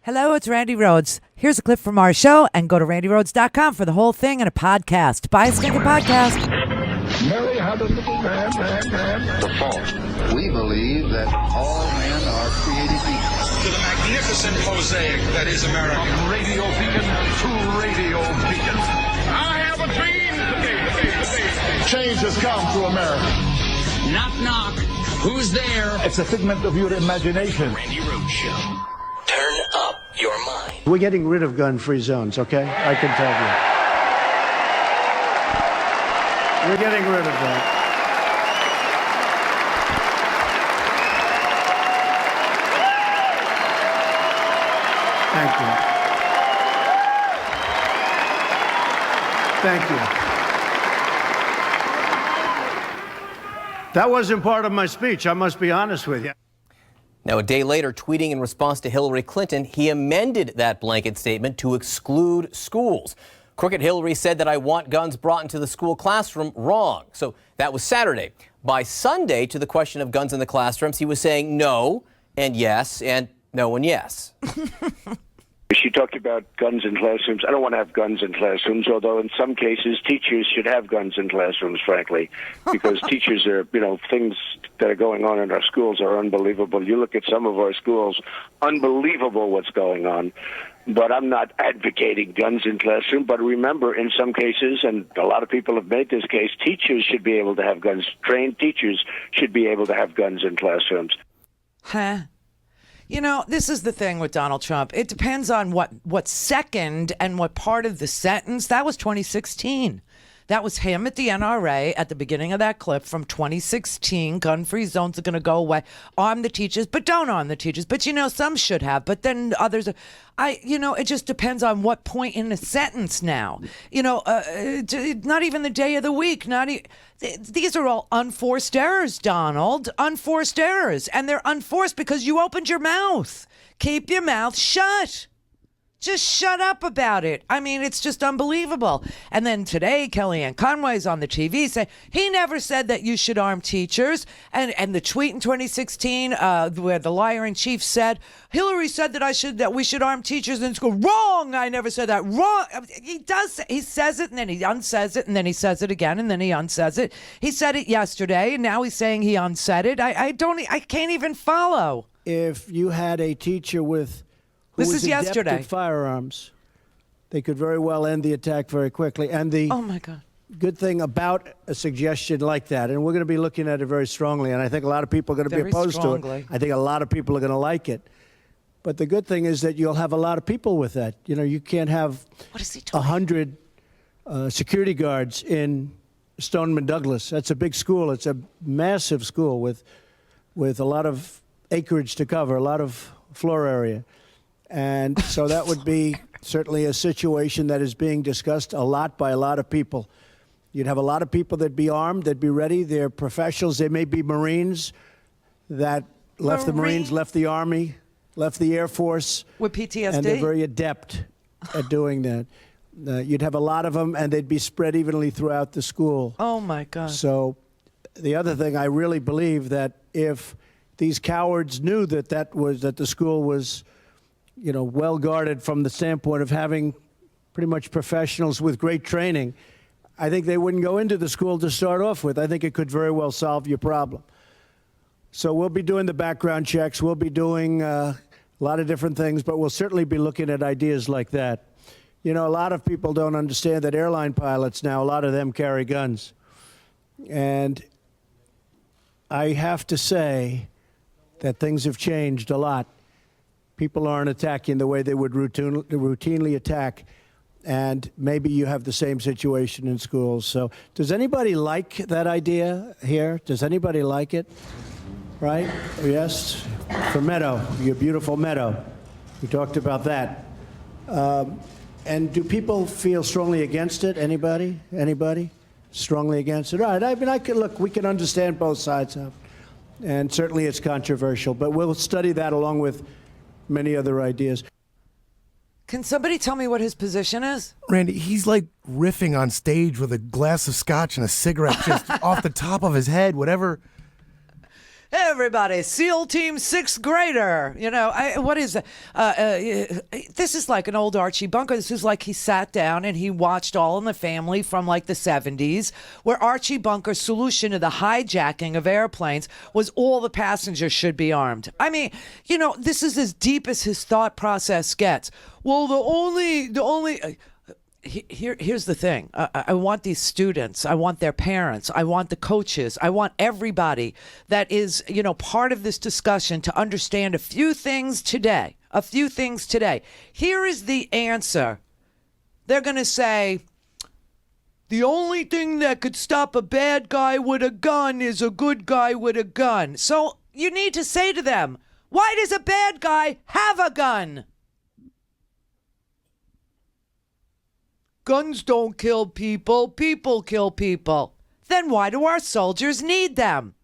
Hello, it's Randi Rhodes. Here's a clip from our show, and go to randyrhodes.com for the whole thing and a podcast. Buy a stinking podcast. Mary had a little man. The fault. We believe that all men are created equal. To the magnificent mosaic that is America. From radio beacon to radio beacon. I have a dream. Change has come to America. Knock, knock. Who's there? It's a figment of your imagination. Randi Rhodes Show. Turn up your mind. We're getting rid of gun-free zones, okay? I can tell you. We're getting rid of that. Thank you. That wasn't part of my speech. I must be honest with you. Now, a day later, tweeting in response to Hillary Clinton, he amended that blanket statement to exclude schools. Crooked Hillary said that I want guns brought into the school classroom. Wrong. So that was Saturday. By Sunday, to the question of guns in the classrooms, he was saying no and yes and no and yes. She talked about guns in classrooms. I don't want to have guns in classrooms, although in some cases teachers should have guns in classrooms, frankly, because teachers are, things that are going on in our schools are unbelievable. You look at some of our schools, unbelievable what's going on. But I'm not advocating guns in classroom. But remember, in some cases, and a lot of people have made this case, teachers should be able to have guns. Trained teachers should be able to have guns in classrooms. Huh? This is the thing with Donald Trump. It depends on what second and what part of the sentence. That was 2016. That was him at the NRA at the beginning of that clip from 2016. Gun-free zones are going to go away. Arm the teachers, but don't arm the teachers. But, some should have. But then others, it just depends on what point in the sentence now. Not even the day of the week. These are all unforced errors, Donald. Unforced errors. And they're unforced because you opened your mouth. Keep your mouth shut. Just shut up about it. I mean, it's just unbelievable. And then today, Kellyanne Conway's on the TV saying he never said that you should arm teachers. And the tweet in 2016 where the liar-in-chief said, Hillary said that we should arm teachers in school. Wrong! I never said that. Wrong! He does. He says it and then he unsays it and then he says it again and then he unsays it. He said it yesterday and now he's saying he unsaid it. I can't even follow. If you had a teacher with This is yesterday. At firearms, they could very well end the attack very quickly. And the oh my God. Good thing about a suggestion like that, and we're going to be looking at it very strongly, and I think a lot of people are going to be opposed to it. I think a lot of people are going to like it. But the good thing is that you'll have a lot of people with that. You can't have 100 security guards in Stoneman Douglas. That's a big school. It's a massive school with a lot of acreage to cover, a lot of floor area. And so that would be certainly a situation that is being discussed a lot by a lot of people. You'd have a lot of people that'd be armed, that'd be ready. They're professionals. They may be Marines that left the Marines, left the Army, left the Air Force. With PTSD. And they're very adept at doing that. You'd have a lot of them, and they'd be spread evenly throughout the school. Oh, my God. So the other thing, I really believe that if these cowards knew that the school was well guarded from the standpoint of having pretty much professionals with great training, I think they wouldn't go into the school to start off with. I think it could very well solve your problem. So we'll be doing the background checks. We'll be doing a lot of different things, but we'll certainly be looking at ideas like that. A lot of people don't understand that airline pilots now, a lot of them carry guns. And I have to say that things have changed a lot. People aren't attacking the way they would routinely attack, and maybe you have the same situation in schools. So does anybody like that idea here? Does anybody like it? Right? Yes? For Meadow, your beautiful Meadow. We talked about that. And do people feel strongly against it? Anybody? Anybody? Strongly against it? All right. I mean, we can understand both sides of it. And certainly it's controversial, but we'll study that along with many other ideas. Can somebody tell me what his position is? Randi, he's like riffing on stage with a glass of scotch and a cigarette just off the top of his head, whatever. everybody, SEAL Team sixth grader. You know, what is it? This is like an old Archie Bunker. This is like he sat down and he watched All in the Family from like the 70s, where Archie Bunker's solution to the hijacking of airplanes was all the passengers should be armed. I mean, you know, this is as deep as his thought process gets. Well, the only. Here's the thing. I want these students, I want their parents, I want the coaches, I want everybody that is, you know, part of this discussion to understand a few things today. Here is the answer. They're going to say, the only thing that could stop a bad guy with a gun is a good guy with a gun. So you need to say to them, why does a bad guy have a gun? Guns don't kill people, people kill people. Then why do our soldiers need them?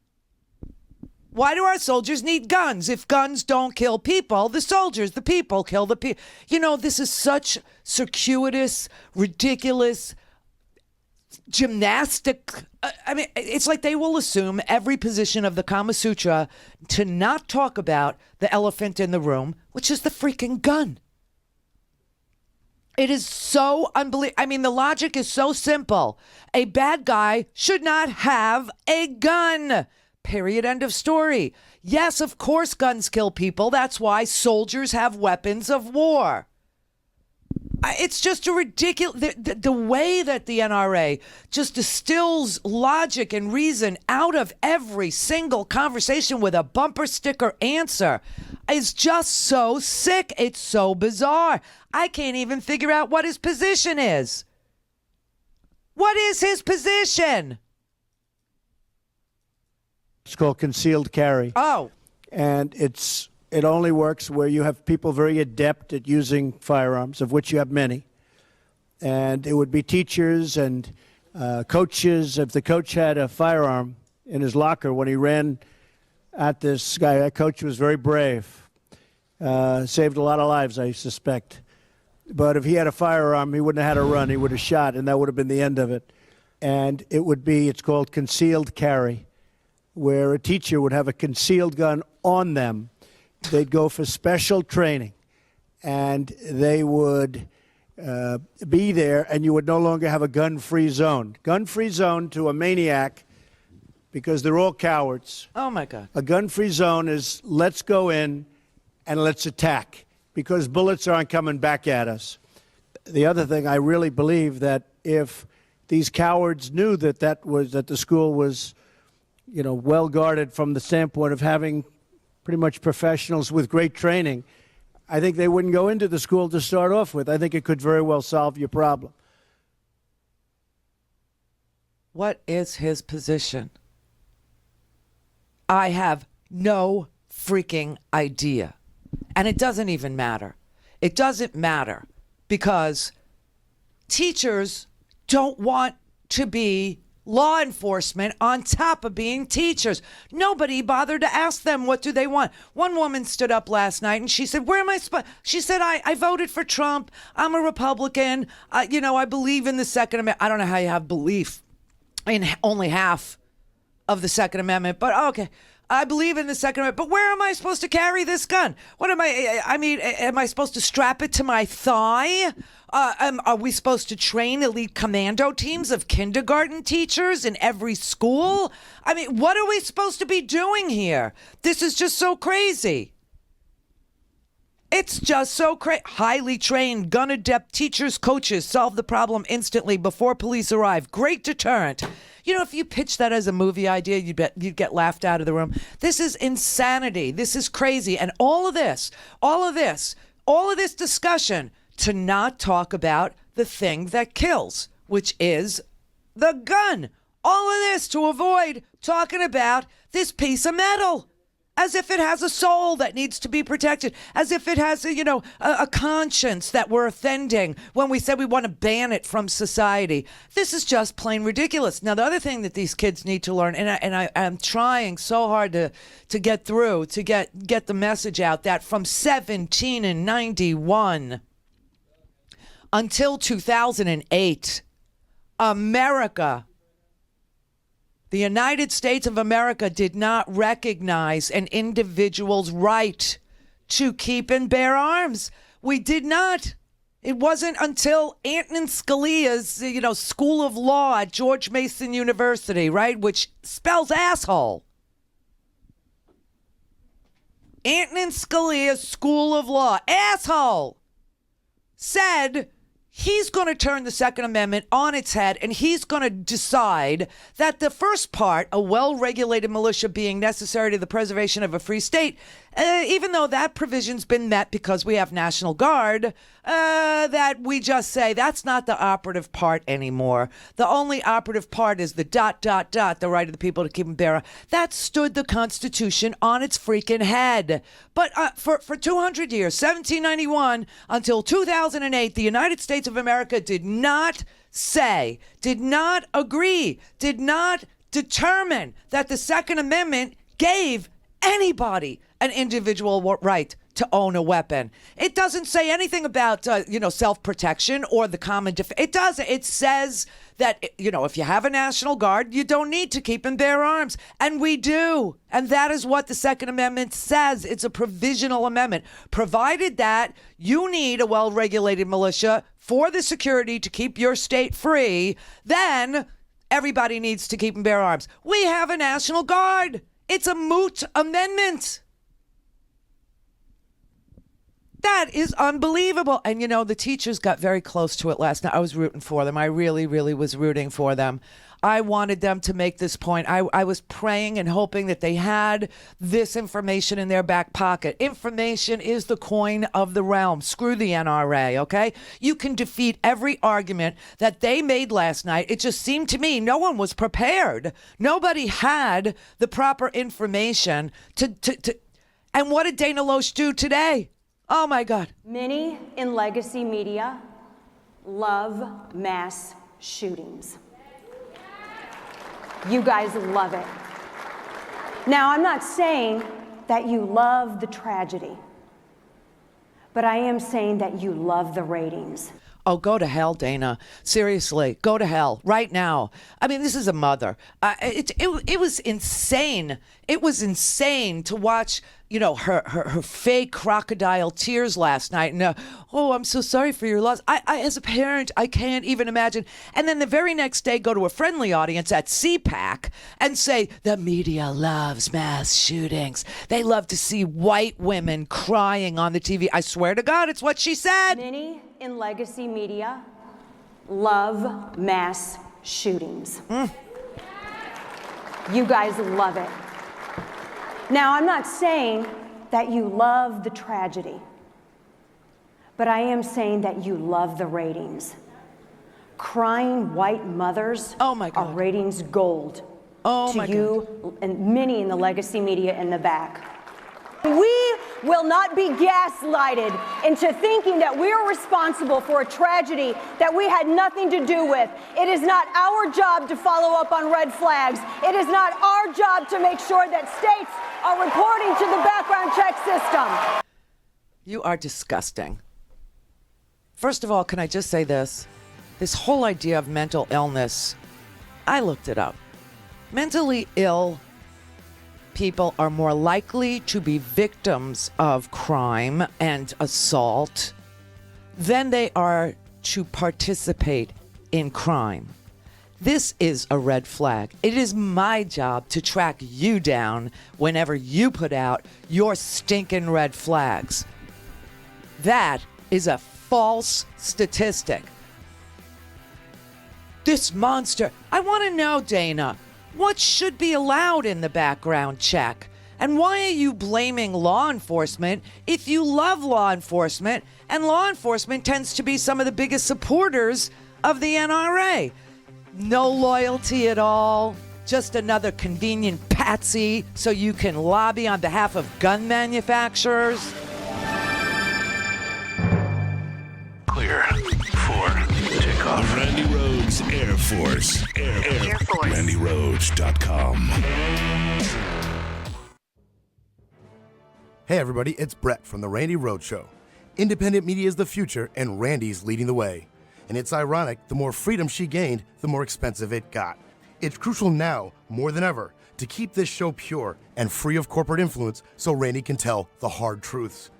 Why do our soldiers need guns? If guns don't kill people, the soldiers, the people kill the people. You know, this is such circuitous, ridiculous, gymnastic. I mean, it's like they will assume every position of the Kama Sutra to not talk about the elephant in the room, which is the freaking gun. It is so unbelievable. I mean, the logic is so simple. A bad guy should not have a gun. Period. End of story. Yes, of course, guns kill people. That's why soldiers have weapons of war. It's just a ridiculous. The way that the NRA just distills logic and reason out of every single conversation with a bumper sticker answer is just so sick. It's so bizarre. I can't even figure out what his position is. What is his position? It's called concealed carry. Oh. And it only works where you have people very adept at using firearms, of which you have many. And it would be teachers and coaches. If the coach had a firearm in his locker when he ran at this guy, that coach was very brave. Saved a lot of lives, I suspect. But if he had a firearm, he wouldn't have had to run. He would have shot, and that would have been the end of it. And it's called concealed carry, where a teacher would have a concealed gun on them. They'd go for special training, and they would be there, and you would no longer have a gun-free zone. Gun-free zone to a maniac, because they're all cowards. Oh, my God. A gun-free zone is let's go in and let's attack, because bullets aren't coming back at us. The other thing, I really believe that if these cowards knew that the school was, you know, well guarded from the standpoint of having pretty much professionals with great training, I think they wouldn't go into the school to start off with. I think it could very well solve your problem. What is his position? I have no freaking idea. And it doesn't even matter. It doesn't matter because teachers don't want to be law enforcement on top of being teachers. Nobody bothered to ask them what do they want. One woman stood up last night and she said, where am I supposed? She said, I voted for Trump. I'm a Republican. I believe in the Second Amendment. I don't know how you have belief in only half of the Second Amendment, but okay. I believe in the Second Amendment, but where am I supposed to carry this gun? What am am I supposed to strap it to my thigh? Are we supposed to train elite commando teams of kindergarten teachers in every school? I mean, what are we supposed to be doing here? This is just so crazy. It's just so crazy. Highly trained, gun-adept teachers, coaches solve the problem instantly before police arrive. Great deterrent. You know, if you pitch that as a movie idea, you'd get laughed out of the room. This is insanity. This is crazy. And all of this discussion to not talk about the thing that kills, which is the gun. All of this to avoid talking about this piece of metal. As if it has a soul that needs to be protected. As if it has a conscience that we're offending when we said we want to ban it from society. This is just plain ridiculous. Now, the other thing that these kids need to learn, and I'm trying so hard to get through, to get the message out, that from 1791 until 2008, America, The United States of America did not recognize an individual's right to keep and bear arms. We did not. It wasn't until Antonin Scalia's, School of Law at George Mason University, right, which spells asshole. Antonin Scalia's School of Law, asshole, said he's going to turn the Second Amendment on its head, and he's going to decide that the first part, a well-regulated militia being necessary to the preservation of a free state, even though that provision's been met because we have National Guard, that we just say that's not the operative part anymore. The only operative part is the ... the right of the people to keep and bear. That stood the Constitution on its freaking head. But for 200 years, 1791 until 2008, the United States of America did not say, did not agree, did not determine that the Second Amendment gave anybody an individual right to own a weapon. It doesn't say anything about, self-protection or the common defense. It doesn't. It says that, if you have a National Guard, you don't need to keep and bear arms. And we do. And that is what the Second Amendment says. It's a provisional amendment. Provided that you need a well-regulated militia for the security to keep your state free, then everybody needs to keep and bear arms. We have a National Guard. It's a moot amendment. That is unbelievable. And, the teachers got very close to it last night. I was rooting for them. I really, really was rooting for them. I wanted them to make this point. I was praying and hoping that they had this information in their back pocket. Information is the coin of the realm. Screw the NRA, okay? You can defeat every argument that they made last night. It just seemed to me no one was prepared. Nobody had the proper information to and what did Dana Loesch do today? Oh, my God. Many in legacy media love mass shootings. You guys love it. Now, I'm not saying that you love the tragedy, but I am saying that you love the ratings. Oh, go to hell, Dana. Seriously, go to hell right now. I mean, this is a mother. It was insane. It was insane to watch, her fake crocodile tears last night. And, I'm so sorry for your loss. I, as a parent, I can't even imagine. And then the very next day, go to a friendly audience at CPAC and say, the media loves mass shootings. They love to see white women crying on the TV. I swear to God, it's what she said. Many in legacy media love mass shootings. You guys love it. Now, I'm not saying that you love the tragedy, but I am saying that you love the ratings. Crying white mothers oh my God. Are ratings gold to you and many in the legacy media in the back. We will not be gaslighted into thinking that we are responsible for a tragedy that we had nothing to do with. It is not our job to follow up on red flags. It is not our job to make sure that states are reporting to the background check system. You are disgusting. First of all, can I just say this? This whole idea of mental illness, I looked it up. Mentally ill people are more likely to be victims of crime and assault than they are to participate in crime. This is a red flag. It is my job to track you down whenever you put out your stinking red flags. That is a false statistic. This monster. I want to know, Dana, what should be allowed in the background check? And why are you blaming law enforcement if you love law enforcement and law enforcement tends to be some of the biggest supporters of the NRA? No loyalty at all, just another convenient patsy so you can lobby on behalf of gun manufacturers? Clear for takeoff. Randi Rhodes Air Force. Air Force. RandiRhodes.com. Hey everybody, it's Brett from the Randi Rhodes Show. Independent media is the future, and Randi's leading the way. And it's ironic, the more freedom she gained, the more expensive it got. It's crucial now, more than ever, to keep this show pure and free of corporate influence so Randi can tell the hard truths.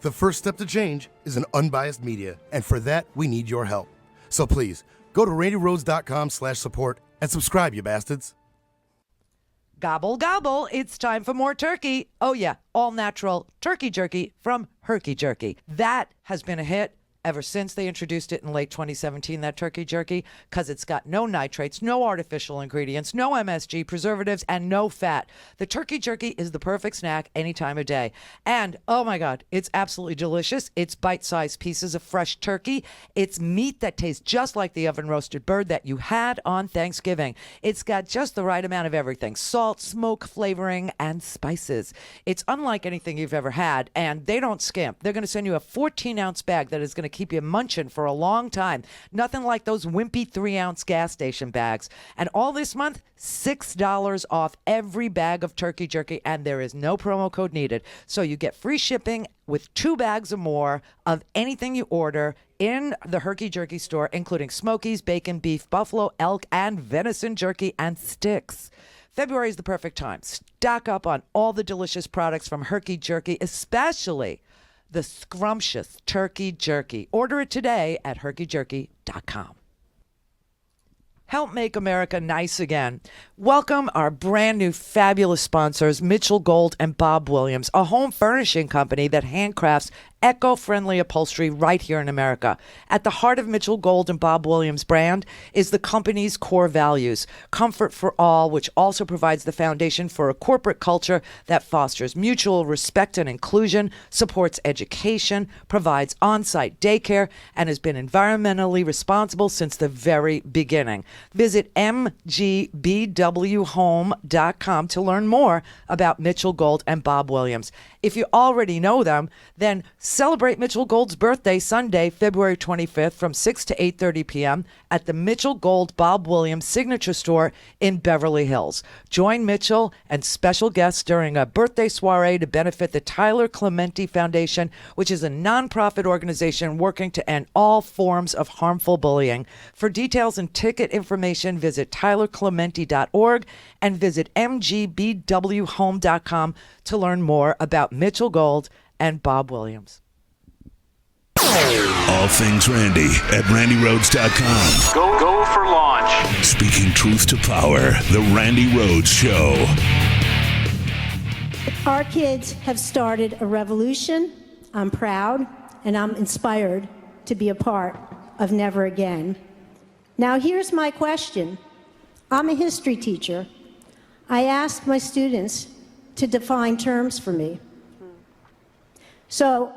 The first step to change is an unbiased media, and for that, we need your help. So please, go to randirhodes.com/support and subscribe, you bastards. Gobble, gobble. It's time for more turkey. Oh, yeah. All natural turkey jerky from Herky Jerky. That has been a hit ever since they introduced it in late 2017, that turkey jerky, because it's got no nitrates, no artificial ingredients, no MSG, preservatives, and no fat. The turkey jerky is the perfect snack any time of day. And, oh my God, it's absolutely delicious. It's bite-sized pieces of fresh turkey. It's meat that tastes just like the oven-roasted bird that you had on Thanksgiving. It's got just the right amount of everything: salt, smoke, flavoring, and spices. It's unlike anything you've ever had, and they don't skimp. They're going to send you a 14-ounce bag that is going to keep you munching for a long time. Nothing like those wimpy 3-ounce gas station bags. And all this month, $6 off every bag of turkey jerky, and there is no promo code needed. So you get free shipping with 2 bags or more of anything you order in the Herky Jerky store, including Smokies, bacon, beef, buffalo, elk, and venison jerky and sticks. February is the perfect time. Stock up on all the delicious products from Herky Jerky, especially the scrumptious turkey jerky. Order it today at herkyjerky.com. Help make America nice again. Welcome our brand new fabulous sponsors, Mitchell Gold and Bob Williams, a home furnishing company that handcrafts eco-friendly upholstery right here in America. At the heart of Mitchell Gold and Bob Williams brand is the company's core values: comfort for all, which also provides the foundation for a corporate culture that fosters mutual respect and inclusion, supports education, provides on-site daycare, and has been environmentally responsible since the very beginning. Visit mgbwhome.com to learn more about Mitchell Gold and Bob Williams. If you already know them, then celebrate Mitchell Gold's birthday Sunday, February 25th from 6 to 8:30 p.m. at the Mitchell Gold Bob Williams Signature Store in Beverly Hills. Join Mitchell and special guests during a birthday soiree to benefit the Tyler Clementi Foundation, which is a nonprofit organization working to end all forms of harmful bullying. For details and ticket information, visit tylerclementi.org and visit mgbwhome.com to learn more about Mitchell Gold and Bob Williams. All things Randi at RandiRhodes.com. Go for launch. Speaking truth to power, the Randi Rhodes Show. Our kids have started a revolution. I'm proud and I'm inspired to be a part of Never Again. Now here's my question. I'm a history teacher. I asked my students to define terms for me. So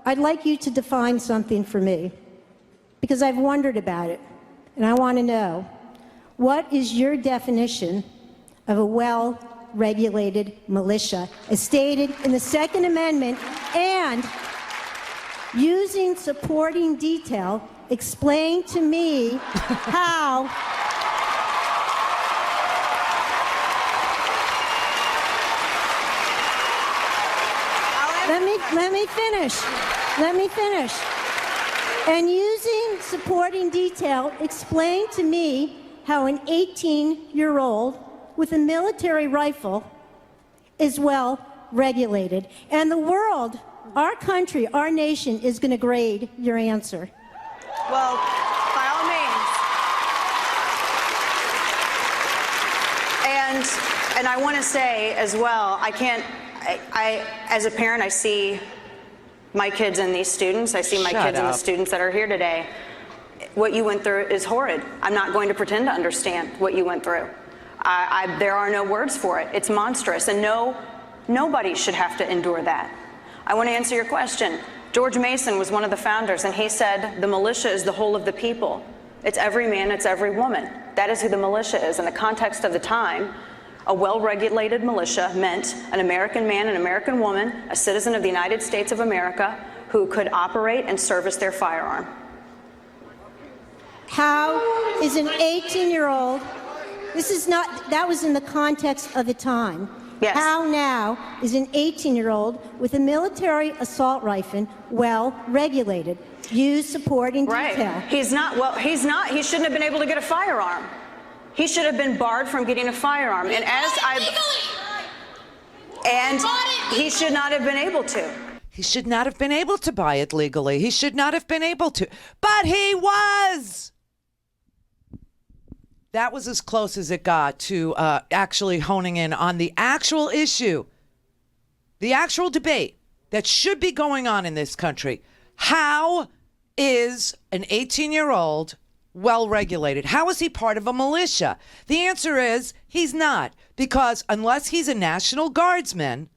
I'd like you to define something for me, because I've wondered about it, and I want to know, what is your definition of a well-regulated militia, as stated in the Second Amendment, and using supporting detail, explain to me how Let me finish. And using supporting detail, explain to me how an 18-year-old with a military rifle is well regulated. And the world, our country, our nation is going to grade your answer. Well, by all means. And I want to say as well, I as a parent, I see my kids and these students. I see my kids and the students that are here today. What you went through is horrid. I'm not going to pretend to understand what you went through. There are no words for it. It's monstrous, and nobody should have to endure that. I want to answer your question. George Mason was one of the founders, and he said the militia is the whole of the people. It's every man, it's every woman. That is who the militia is. In the context of the time, a well-regulated militia meant an American man, an American woman, a citizen of the United States of America who could operate and service their firearm. How is an 18-year-old, that was in the context of the time. Yes. How now is an 18-year-old with a military assault rifle well regulated? Use supporting detail. Right. He shouldn't have been able to get a firearm. he should have been barred from getting a firearm. And he should not have been able to. He should not have been able to buy it legally. He should not have been able to. But he was. That was as close as it got to actually honing in on the actual issue, the actual debate that should be going on in this country. How is an 18-year-old well-regulated? How is he part of a militia? The answer is he's not, because unless he's a National Guardsman,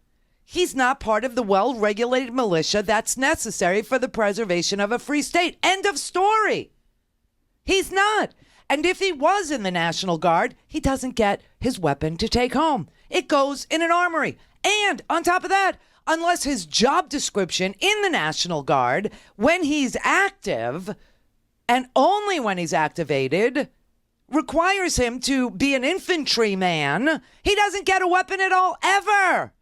he's not part of the well-regulated militia that's necessary for the preservation of a free state. End of story. He's not. And if he was in the National Guard, he doesn't get his weapon to take home. It goes in an armory. And on top of that, unless his job description in the National Guard, when he's active, and only when he's activated, requires him to be an infantryman, he doesn't get a weapon at all, ever.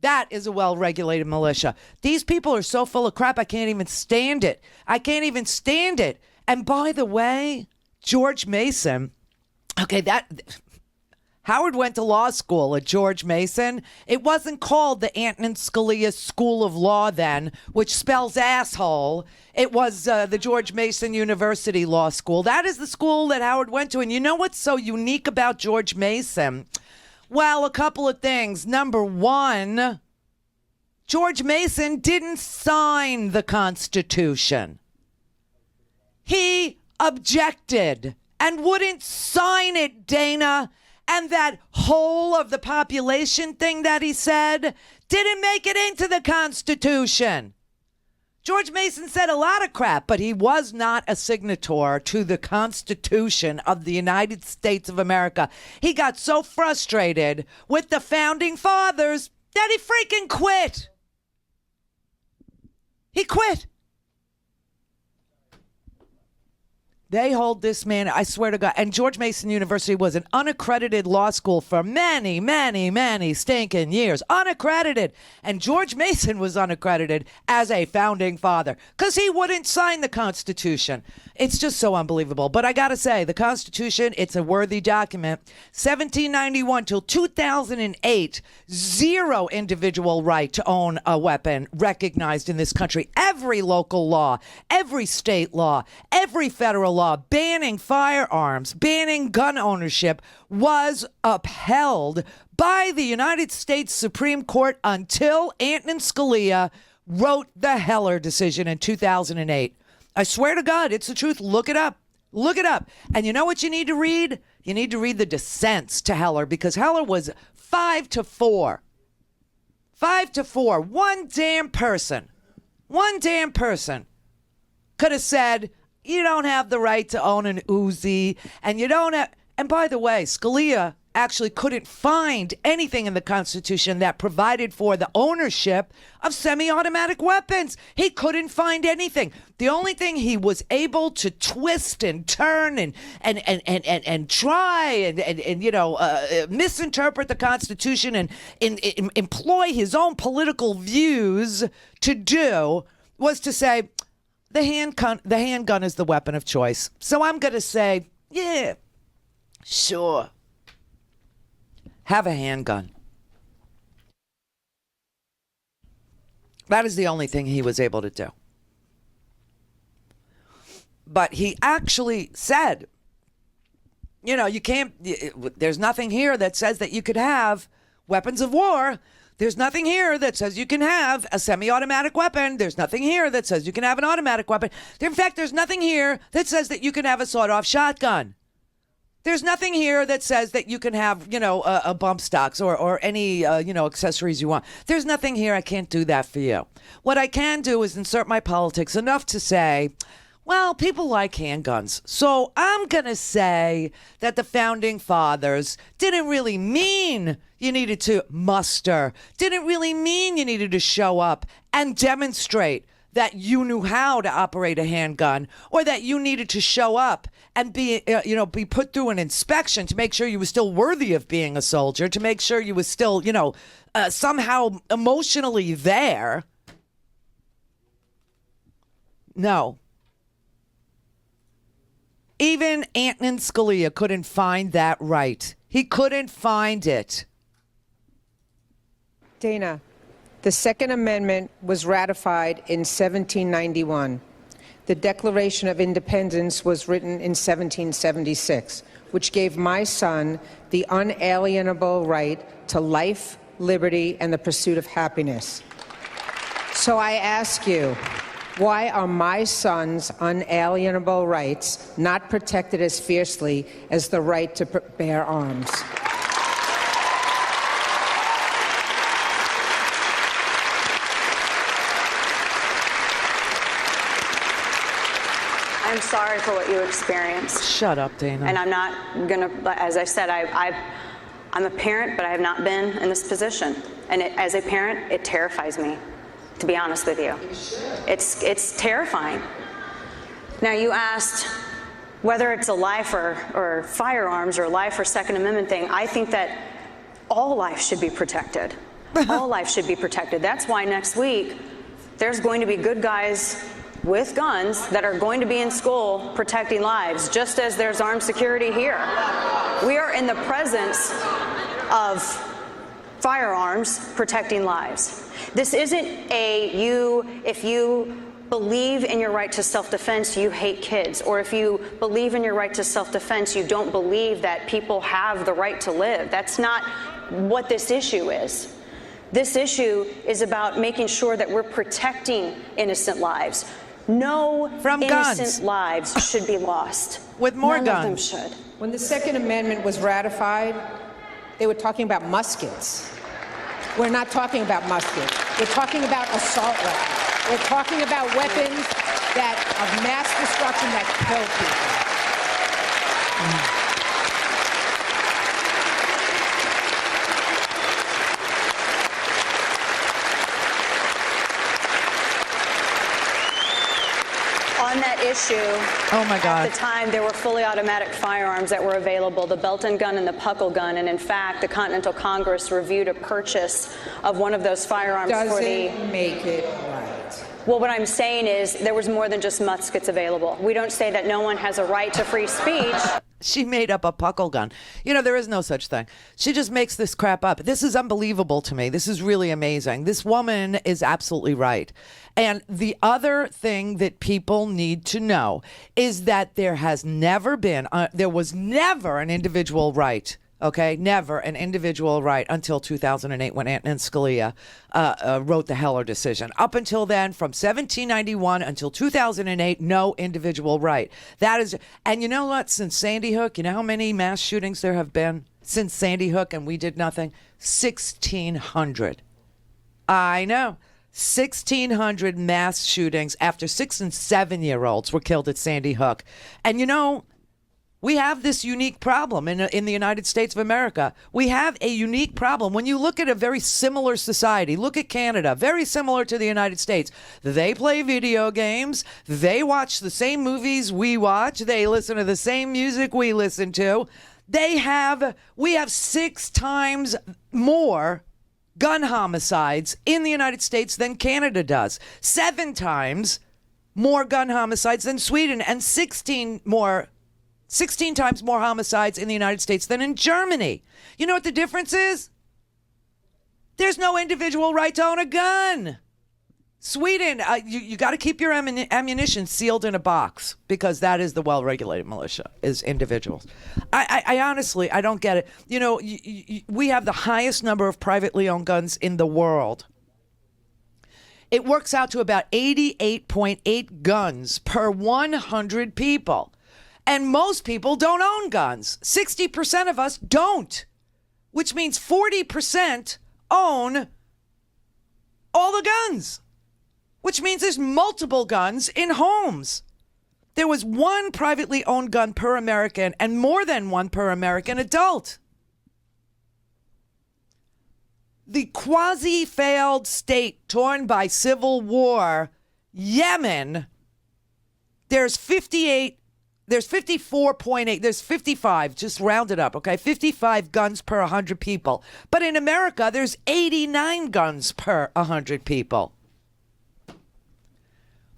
That is a well-regulated militia. These people are so full of crap, I can't even stand it. I can't even stand it. And by the way, George Mason, Howard went to law school at George Mason. It wasn't called the Antonin Scalia School of Law then, which spells asshole. It was the George Mason University Law School. That is the school that Howard went to. And you know what's so unique about George Mason? Well, a couple of things. Number one, George Mason didn't sign the Constitution. He objected and wouldn't sign it, Dana. And that whole of the population thing that he said didn't make it into the Constitution. George Mason said a lot of crap, but he was not a signator to the Constitution of the United States of America. He got so frustrated with the Founding Fathers that he freaking quit. He quit. They hold this man, I swear to God. And George Mason University was an unaccredited law school for many, many, many stinking years. Unaccredited. And George Mason was unaccredited as a founding father because he wouldn't sign the Constitution. It's just so unbelievable. But I got to say, the Constitution, it's a worthy document. 1791 till 2008, zero individual right to own a weapon recognized in this country. Every local law, every state law, every federal law banning firearms, banning gun ownership was upheld by the United States Supreme Court until Antonin Scalia wrote the Heller decision in 2008. I swear to God, it's the truth. Look it up. Look it up. And you know what you need to read? You need to read the dissents to Heller, because Heller was 5-4. 5-4. One damn person could have said, you don't have the right to own an Uzi, and you don't have, and by the way, Scalia actually couldn't find anything in the Constitution that provided for the ownership of semi-automatic weapons. He couldn't find anything. The only thing he was able to twist and turn and try and misinterpret the Constitution and employ his own political views to do was to say, the handgun is the weapon of choice. So I'm going to say, yeah, sure. Have a handgun. That is the only thing he was able to do. But he actually said, you can't, there's nothing here that says that you could have weapons of war. There's nothing here that says you can have a semi-automatic weapon. There's nothing here that says you can have an automatic weapon. In fact, there's nothing here that says that you can have a sawed-off shotgun. There's nothing here that says that you can have, a bump stocks or any, accessories you want. There's nothing here. I can't do that for you. What I can do is insert my politics enough to say, well, people like handguns. So I'm going to say that the Founding Fathers didn't really mean you needed to muster, didn't really mean you needed to show up and demonstrate that you knew how to operate a handgun, or that you needed to show up and be put through an inspection to make sure you were still worthy of being a soldier, to make sure you were still, somehow emotionally there. No. Even Antonin Scalia couldn't find that right. He couldn't find it. Dana, the Second Amendment was ratified in 1791. The Declaration of Independence was written in 1776, which gave my son the unalienable right to life, liberty, and the pursuit of happiness. So I ask you, why are my son's unalienable rights not protected as fiercely as the right to bear arms? I'm sorry for what you experienced. Shut up, Dana. And I'm not going to, as I said, I'm a parent, but I have not been in this position. And as a parent, it terrifies me, to be honest with you. It's terrifying. Now, you asked whether it's a life or firearms or life or Second Amendment thing. I think that all life should be protected. All life should be protected. That's why next week there's going to be good guys with guns that are going to be in school protecting lives, just as there's armed security here. We are in the presence of firearms protecting lives. This isn't if you believe in your right to self-defense, you hate kids, or if you believe in your right to self-defense, you don't believe that people have the right to live. That's not what this issue is. This issue is about making sure that we're protecting innocent lives. No innocent lives should be lost. With more None guns. of them should. When the Second Amendment was ratified, they were talking about muskets. We're not talking about muskets. We're talking about assault weapons. We're talking about weapons of mass destruction that kill people. On that issue, oh my God. At the time, there were fully automatic firearms that were available, the Belton gun and the Puckle gun. And in fact, the Continental Congress reviewed a purchase of one of those firearms for the... Doesn't make it right. Well, what I'm saying is there was more than just muskets available. We don't say that no one has a right to free speech. She made up a Puckle gun. You know, there is no such thing. She just makes this crap up. This is unbelievable to me. This is really amazing. This woman is absolutely right. And the other thing that people need to know is that there was never an individual right. Okay, never an individual right until 2008 when Antonin Scalia wrote the Heller decision. Up until then, from 1791 until 2008, no individual right. That is, and you know what? Since Sandy Hook, you know how many mass shootings there have been since Sandy Hook, and we did nothing? 1,600. I know. 1,600 mass shootings after 6- and 7-year-olds were killed at Sandy Hook. And you know, we have this unique problem in the United States of America. We have a unique problem. When you look at a very similar society, look at Canada, very similar to the United States. They play video games. They watch the same movies we watch. They listen to the same music we listen to. We have 6 times more gun homicides in the United States than Canada does. 7 times more gun homicides than Sweden, and 16 times more homicides in the United States than in Germany. You know what the difference is? There's no individual right to own a gun. Sweden, you got to keep your ammunition sealed in a box, because that is the well-regulated militia, is individuals. I honestly, I don't get it. You know, we have the highest number of privately owned guns in the world. It works out to about 88.8 guns per 100 people. And most people don't own guns. 60% of us don't, which means 40% own all the guns, which means there's multiple guns in homes. There was 1 privately owned gun per American and more than 1 per American adult. The quasi-failed state torn by civil war, Yemen, there's 55, just round it up, okay? 55 guns per 100 people. But in America, there's 89 guns per 100 people.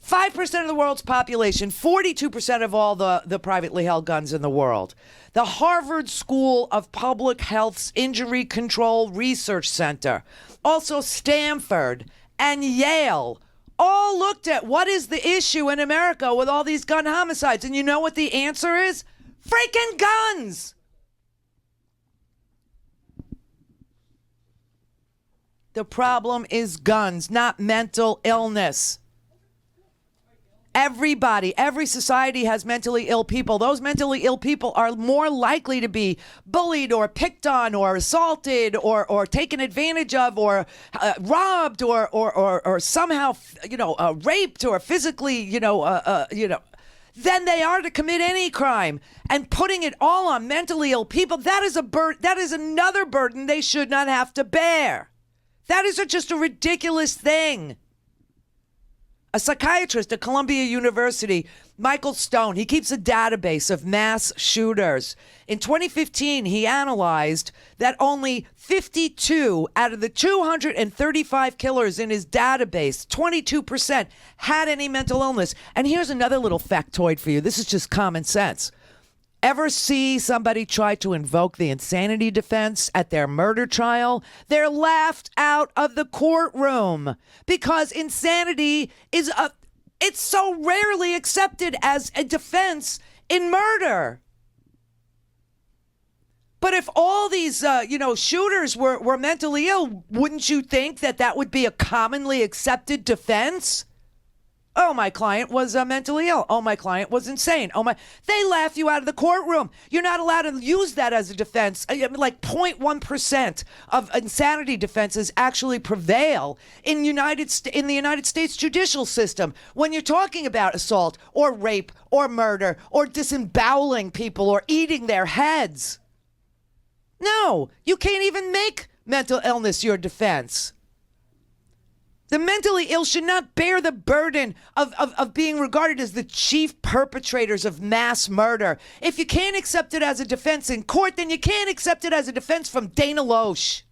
5% of the world's population, 42% of all the privately held guns in the world. The Harvard School of Public Health's Injury Control Research Center, also Stanford and Yale, all looked at what is the issue in America with all these gun homicides. And you know what the answer is? Freaking guns! The problem is guns, not mental illness. Everybody, every society has mentally ill people. Those mentally ill people are more likely to be bullied or picked on or assaulted or taken advantage of or robbed or somehow, raped or physically, than they are to commit any crime. And putting it all on mentally ill people, that is another burden they should not have to bear. That is just a ridiculous thing. A psychiatrist at Columbia University, Michael Stone, he keeps a database of mass shooters. In 2015, he analyzed that only 52 out of the 235 killers in his database, 22%, had any mental illness. And here's another little factoid for you. This is just common sense. Ever see somebody try to invoke the insanity defense at their murder trial? They're laughed out of the courtroom because insanity it's so rarely accepted as a defense in murder. But if all these, shooters were mentally ill, wouldn't you think that would be a commonly accepted defense? Oh, my client was mentally ill. Oh, my client was insane. They laugh you out of the courtroom. You're not allowed to use that as a defense. Like 0.1% of insanity defenses actually prevail in the United States judicial system when you're talking about assault or rape or murder or disemboweling people or eating their heads. No, you can't even make mental illness your defense. The mentally ill should not bear the burden of being regarded as the chief perpetrators of mass murder. If you can't accept it as a defense in court, then you can't accept it as a defense from Dana Loesch.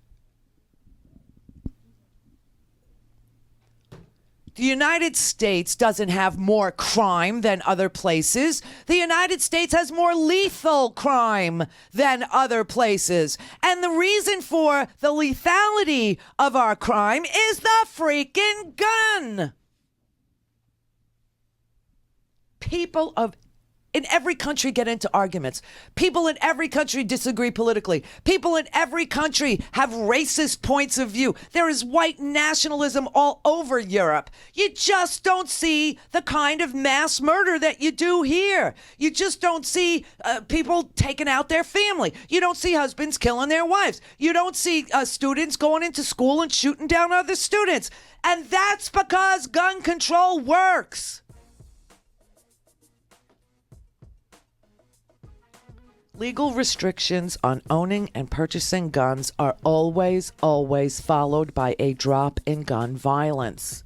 The United States doesn't have more crime than other places. The United States has more lethal crime than other places. And the reason for the lethality of our crime is the freaking gun. People in every country get into arguments. People in every country disagree politically. People in every country have racist points of view. There is white nationalism all over Europe. You just don't see the kind of mass murder that you do here. You just don't see people taking out their family. You don't see husbands killing their wives. You don't see students going into school and shooting down other students. And that's because gun control works. Legal restrictions on owning and purchasing guns are always, always followed by a drop in gun violence.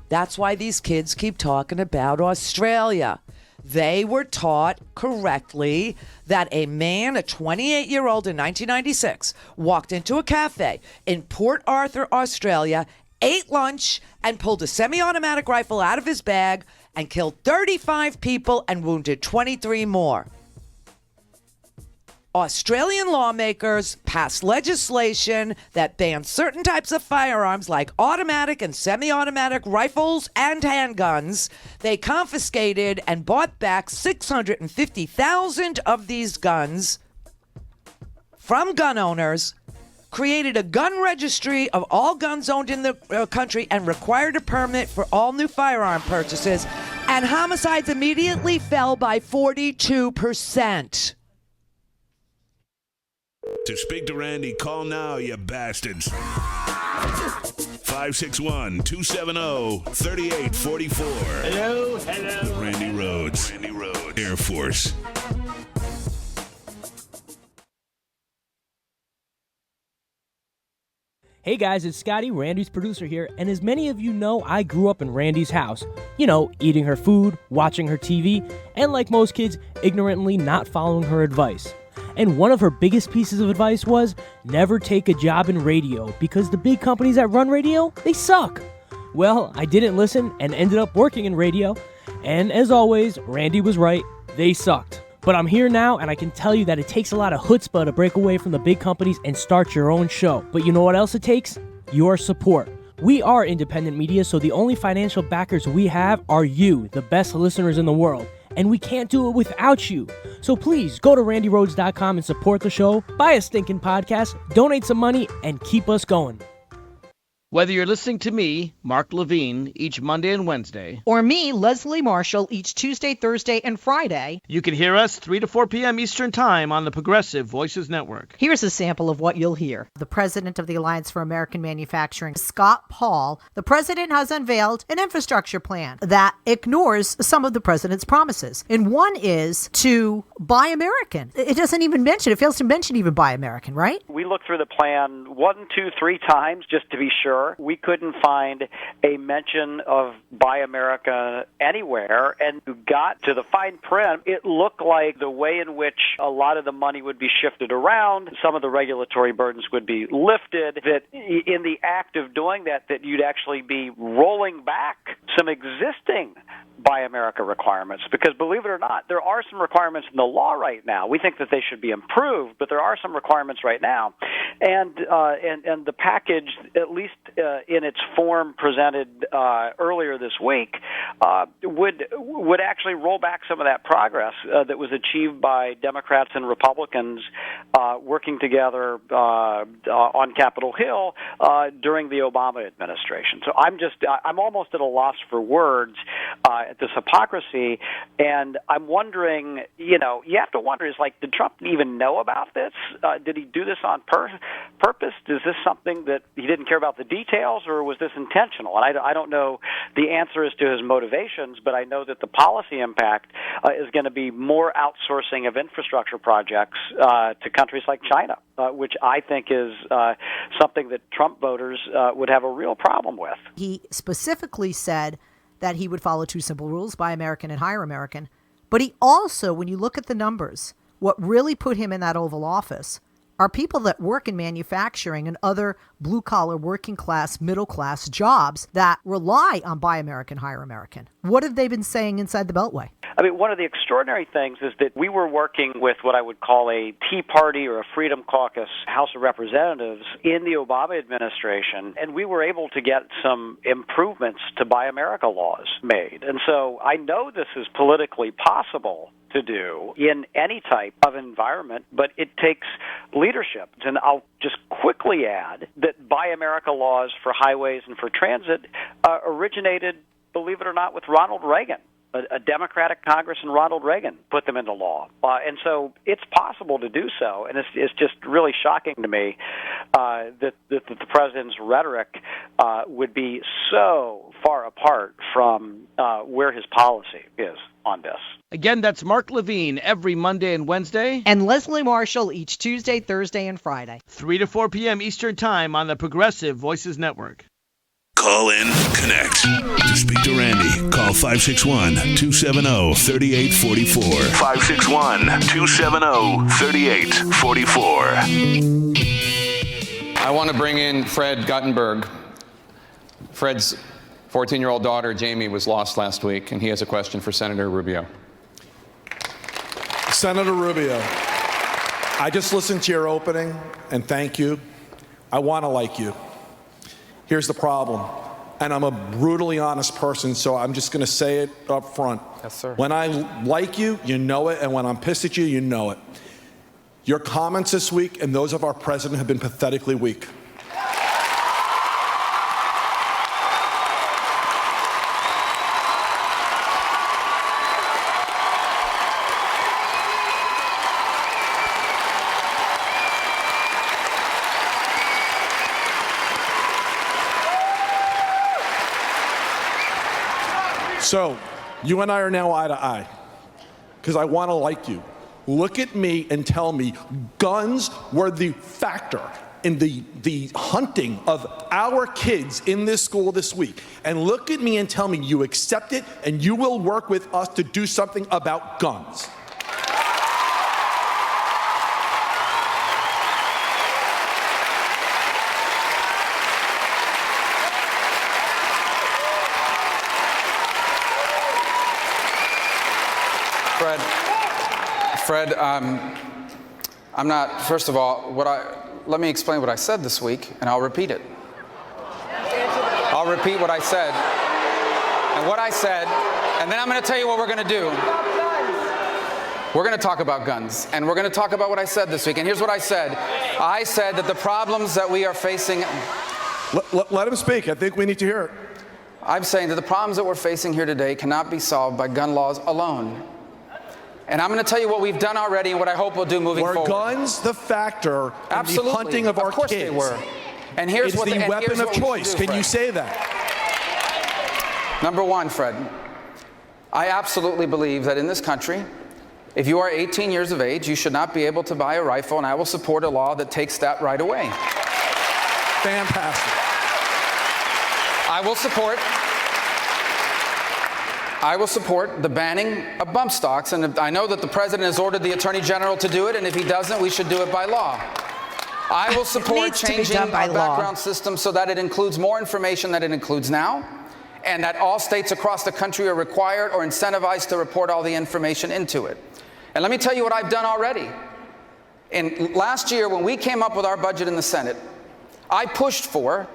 That's why these kids keep talking about Australia. They were taught correctly that a man, a 28-year-old in 1996, walked into a cafe in Port Arthur, Australia, ate lunch, and pulled a semi-automatic rifle out of his bag and killed 35 people and wounded 23 more. Australian lawmakers passed legislation that bans certain types of firearms like automatic and semi-automatic rifles and handguns. They confiscated and bought back 650,000 of these guns from gun owners, created a gun registry of all guns owned in the country, and required a permit for all new firearm purchases, and homicides immediately fell by 42%. To speak to Randi, call now, you bastards. 561-270-3844. Hello. The Randi Rhodes Air Force. Hey guys, it's Scotty, Randi's producer here, and as many of you know, I grew up in Randi's house. You know, eating her food, watching her TV, and like most kids, ignorantly not following her advice. And one of her biggest pieces of advice was never take a job in radio because the big companies that run radio, they suck. Well, I didn't listen and ended up working in radio. And as always, Randi was right. They sucked. But I'm here now, and I can tell you that it takes a lot of chutzpah to break away from the big companies and start your own show. But you know what else it takes? Your support. We are independent media, so the only financial backers we have are you, the best listeners in the world. And we can't do it without you. So please go to RandiRhodes.com and support the show, buy a stinking podcast, donate some money, and keep us going. Whether you're listening to me, Mark Levine, each Monday and Wednesday, or me, Leslie Marshall, each Tuesday, Thursday, and Friday, you can hear us 3 to 4 p.m. Eastern Time on the Progressive Voices Network. Here's a sample of what you'll hear. The president of the Alliance for American Manufacturing, Scott Paul, the president has unveiled an infrastructure plan that ignores some of the president's promises. And one is to buy American. It doesn't even mention, it fails to mention even buy American, right? We looked through the plan 1, 2, 3 times just to be sure. We couldn't find a mention of Buy America anywhere, and you got to the fine print. It looked like the way in which a lot of the money would be shifted around, some of the regulatory burdens would be lifted, that in the act of doing that you'd actually be rolling back some existing Buy America requirements. Because believe it or not, there are some requirements in the law right now. We think that they should be improved, but there are some requirements right now. And the package, at least in its form presented earlier this week, would actually roll back some of that progress that was achieved by Democrats and Republicans working together on Capitol Hill during the Obama administration. So I'm almost at a loss for words at this hypocrisy, and I'm wondering, you have to wonder, did Trump even know about this? Did he do this on purpose? Is this something that he didn't care about the details, or was this intentional? And I don't know the answer as to his motivations, but I know that the policy impact is going to be more outsourcing of infrastructure projects to countries like China, which I think is something that Trump voters would have a real problem with. He specifically said that he would follow 2 simple rules, buy American and hire American. But he also, when you look at the numbers, what really put him in that Oval Office are people that work in manufacturing and other blue-collar, working-class, middle-class jobs that rely on Buy American, Hire American. What have they been saying inside the Beltway? I mean, one of the extraordinary things is that we were working with what I would call a Tea Party or a Freedom Caucus House of Representatives in the Obama administration, and we were able to get some improvements to Buy America laws made. And so I know this is politically possible to do in any type of environment, but it takes leadership. And I'll just quickly add that Buy America laws for highways and for transit originated, believe it or not, with Ronald Reagan. A Democratic Congress and Ronald Reagan put them into law. And so it's possible to do so, and it's just really shocking to me that the president's rhetoric would be so far apart from where his policy is on this. Again, that's Mark Levine every Monday and Wednesday. And Leslie Marshall each Tuesday, Thursday, and Friday. 3 to 4 p.m. Eastern Time on the Progressive Voices Network. Call in, connect. To speak to Randi, call 561-270-3844. 561-270-3844. I want to bring in Fred Guttenberg. Fred's 14-year-old daughter, Jamie, was lost last week, and he has a question for Senator Rubio. Senator Rubio, I just listened to your opening, and thank you. I want to like you. Here's the problem, and I'm a brutally honest person, so I'm just going to say it up front. Yes, sir. When I like you, you know it, and when I'm pissed at you, you know it. Your comments this week and those of our president have been pathetically weak. So, you and I are now eye to eye, because I want to like you. Look at me and tell me guns were the factor in the hunting of our kids in this school this week. And look at me and tell me you accept it and you will work with us to do something about guns. Fred, I'm not, first of all, let me explain what I said this week, and I'll repeat it. I'll repeat what I said. And what I said, and then I'm going to tell you what we're going to do. We're going to talk about guns, and we're going to talk about what I said this week. And here's what I said. I said that the problems that we are facing... Let him speak. I think we need to hear it. I'm saying that the problems that we're facing here today cannot be solved by gun laws alone. And I'm going to tell you what we've done already and what I hope we'll do moving forward. Were guns the factor in the hunting of our kids? Of course they were. And here's it's the weapon of choice. Can you say that? Number one, Fred, I absolutely believe that in this country, if you are 18 years of age, you should not be able to buy a rifle, and I will support a law that takes that right away. Fantastic. I will support the banning of bump stocks, and I know that the president has ordered the attorney general to do it, and if he doesn't, we should do it by law. I will support changing our background system so that it includes more information than it includes now, and that all states across the country are required or incentivized to report all the information into it. And let me tell you what I've done already. Last year, when we came up with our budget in the Senate, I pushed for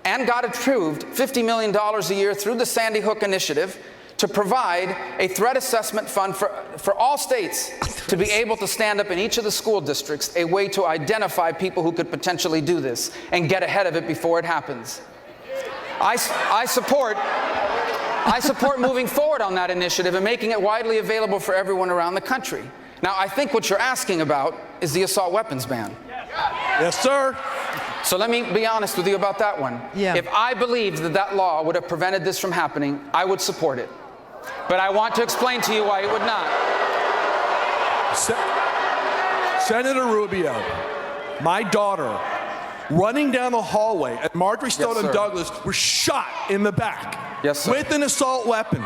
and got approved $50 million a year through the Sandy Hook Initiative to provide a threat assessment fund for all states to be able to stand up in each of the school districts a way to identify people who could potentially do this and get ahead of it before it happens. I support moving forward on that initiative and making it widely available for everyone around the country. Now, I think what you're asking about is the assault weapons ban. Yes, sir. So let me be honest with you about that one. Yeah. If I believed that that law would have prevented this from happening, I would support it. But I want to explain to you why it would not. Senator Rubio, my daughter, running down the hallway at Marjorie Stoneman Douglas, was shot in the back with an assault weapon,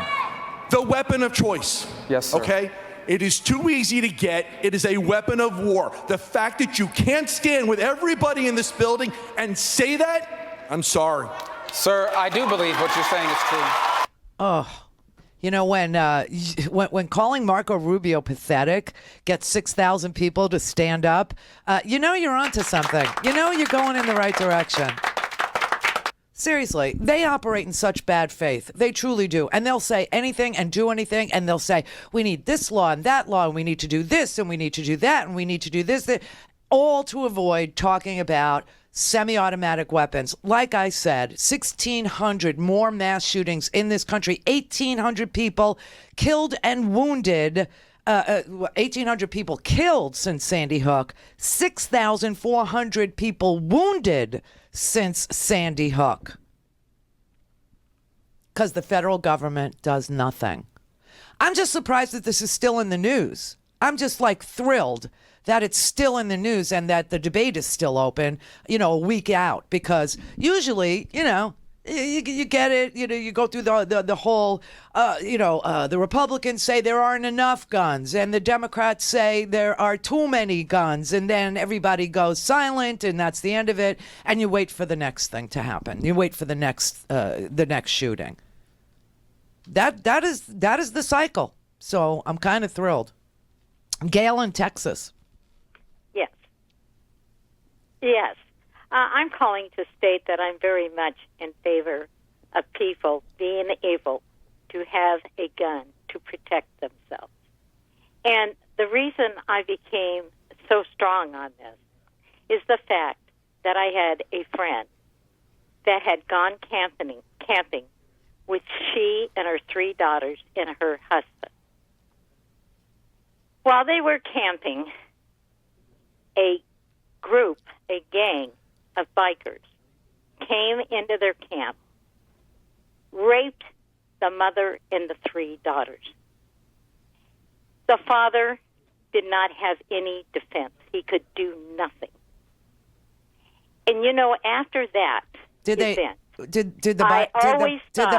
the weapon of choice. Yes, sir. Okay? It is too easy to get. It is a weapon of war. The fact that you can't stand with everybody in this building and say that, I'm sorry. Sir, I do believe what you're saying is true. Oh. You know, when calling Marco Rubio pathetic gets 6,000 people to stand up, you know you're onto something. You know you're going in the right direction. Seriously, they operate in such bad faith. They truly do. And they'll say anything and do anything, and they'll say, we need this law and that law, and we need to do this, and we need to do that, and we need to do this, all to avoid talking about semi-automatic weapons. Like I said, 1,600 more mass shootings in this country, 1,800 people killed and wounded, 1,800 people killed since Sandy Hook, 6,400 people wounded since Sandy Hook. Because the federal government does nothing. I'm just surprised that this is still in the news. I'm just thrilled that it's still in the news and that the debate is still open, a week out, because usually, you get it, you go through the whole, the Republicans say there aren't enough guns and the Democrats say there are too many guns, and then everybody goes silent and that's the end of it, and you wait for the next thing to happen. You wait for the next shooting. That is the cycle. So I'm kind of thrilled. Gail in Texas. Yes. I'm calling to state that I'm very much in favor of people being able to have a gun to protect themselves. And the reason I became so strong on this is the fact that I had a friend that had gone camping with she and her 3 daughters and her husband. While they were camping, a gang of bikers came into their camp, raped the mother and the 3 daughters. The father did not have any defense. He could do nothing. And after that Did the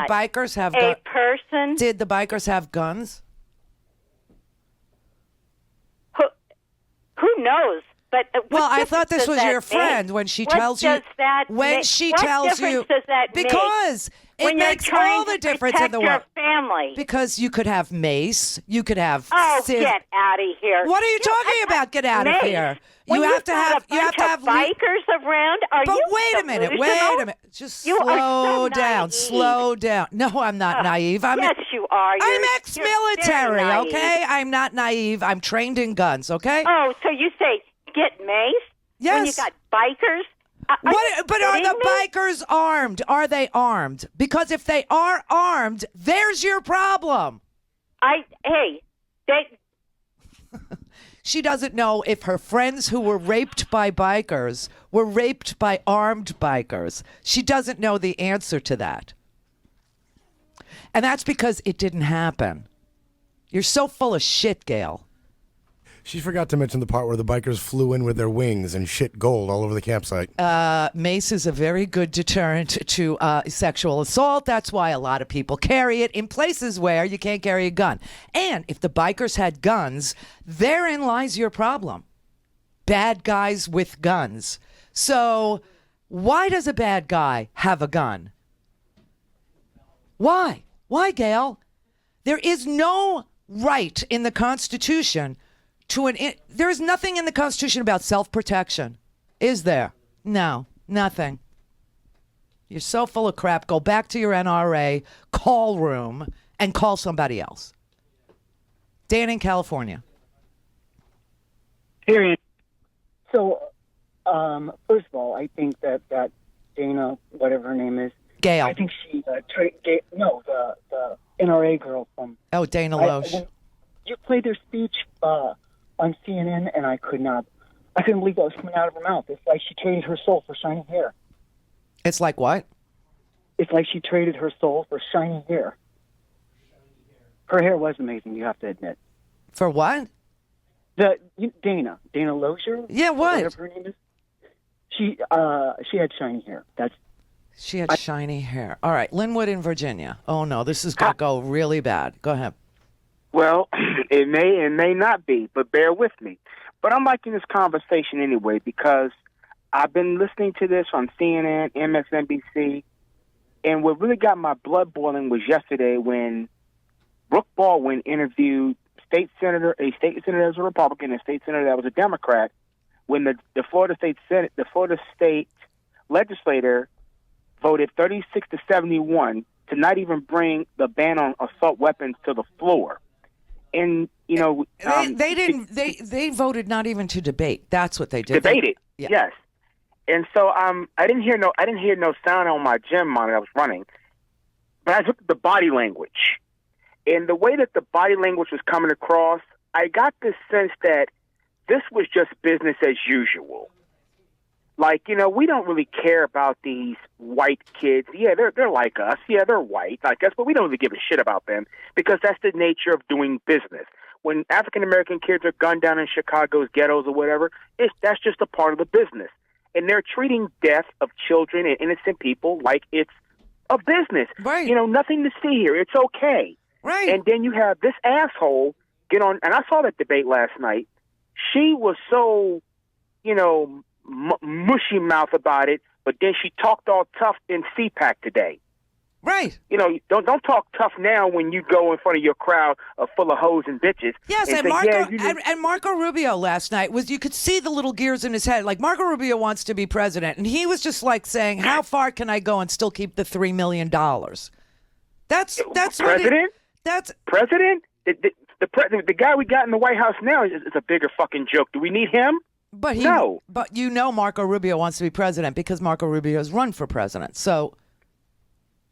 bikers have guns? Did the bikers have guns? Who knows? But well, I thought this was your friend when she tells you. When she tells you, does that because make? it makes all the difference in the world. Your family. Because you could have mace, you could have. Get out of here! What are you talking about? Get out of here! You have to have bikers around. But wait a minute. Just slow down. Slow down. No, I'm not naive. Yes, you are. I'm ex-military. Okay, I'm not naive. I'm trained in guns. Okay. Oh, so you say get mace? Yes. When you got bikers. But are the bikers armed? Are they armed? Because if they are armed, there's your problem. She doesn't know if her friends who were raped by bikers were raped by armed bikers. She doesn't know the answer to that. And that's because it didn't happen. You're so full of shit, Gail. She forgot to mention the part where the bikers flew in with their wings and shit gold all over the campsite. Mace is a very good deterrent to sexual assault. That's why a lot of people carry it in places where you can't carry a gun. And if the bikers had guns, therein lies your problem. Bad guys with guns. So why does a bad guy have a gun? Why? Why, Gail? There is no right in the Constitution there is nothing in the Constitution about self-protection. Is there? No, nothing. You're so full of crap. Go back to your NRA call room and call somebody else. Dan in California. Period. So, first of all, I think that Dana, whatever her name is, Gail. I think she the NRA girl from. Oh, Dana Loesch. You played their speech on CNN, and I couldn't believe what was coming out of her mouth. It's like she traded her soul for shiny hair. It's like what? It's like she traded her soul for shiny hair. Her hair was amazing, you have to admit. For what? Dana Loesch. Yeah, what? Whatever her name is. She had shiny hair. She had shiny hair. All right, Linwood in Virginia. Oh no, this is gonna go really bad. Go ahead. Well, it may not be, but bear with me. But I'm liking this conversation anyway because I've been listening to this on CNN, MSNBC, and what really got my blood boiling was yesterday when Brooke Baldwin interviewed a state senator that was a Republican, and a state senator that was a Democrat, when the Florida State legislator voted 36-71 to not even bring the ban on assault weapons to the floor. And they voted not even to debate. That's what they did. Debated, yeah. Yes. And so I didn't hear no sound on my gym monitor I was running, but I looked at the body language, and the way that the body language was coming across, I got this sense that this was just business as usual. Like, we don't really care about these white kids. Yeah, they're like us. Yeah, they're white like us, but we don't really give a shit about them because that's the nature of doing business. When African-American kids are gunned down in Chicago's ghettos or whatever, that's just a part of the business. And they're treating death of children and innocent people like it's a business. Right. Nothing to see here. It's okay. Right. And then you have this asshole get on, and I saw that debate last night. She was so, mushy mouth about it, but then she talked all tough in CPAC today. Right. Don't talk tough now when you go in front of your crowd full of hoes and bitches. Yes, and Marco Rubio last night you could see the little gears in his head. Like Marco Rubio wants to be president, and he was just like saying, "How far can I go and still keep the $3 million?" That's president. That's president. The guy we got in the White House now is a bigger fucking joke. Do we need him? But no. But Marco Rubio wants to be president because Marco Rubio has run for president. So.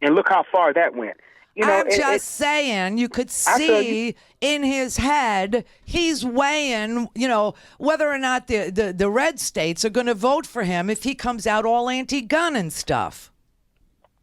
And look how far that went. I'm just saying, you could see in his head, he's weighing, whether or not the red states are going to vote for him if he comes out all anti-gun and stuff.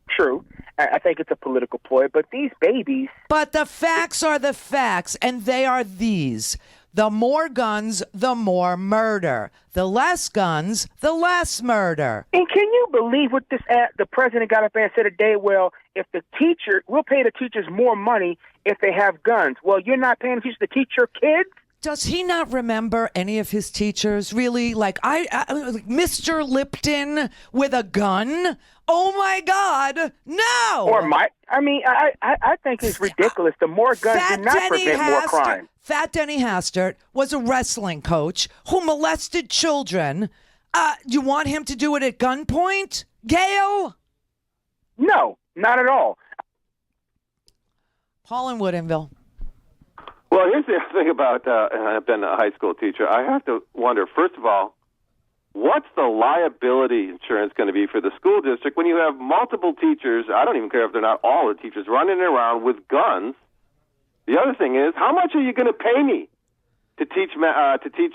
True. I think it's a political ploy, but these babies... But the facts are the facts, and they are these. The more guns, the more murder. The less guns, the less murder. And can you believe what the president got up there and said today? Well, we'll pay the teachers more money if they have guns. Well, you're not paying the teachers to teach your kids? Does he not remember any of his teachers? Really? Like Mr. Lipton with a gun? Oh my God, no! Or Mike. I mean, I think it's ridiculous. The more guns do not prevent more crime. Fat Denny Hastert was a wrestling coach who molested children. You want him to do it at gunpoint, Gail? No, not at all. Paul in Woodinville. Well, here's the thing about, I've been a high school teacher. I have to wonder, first of all, what's the liability insurance going to be for the school district when you have multiple teachers, I don't even care if they're not all the teachers, running around with guns? The other thing is, how much are you going to pay me to teach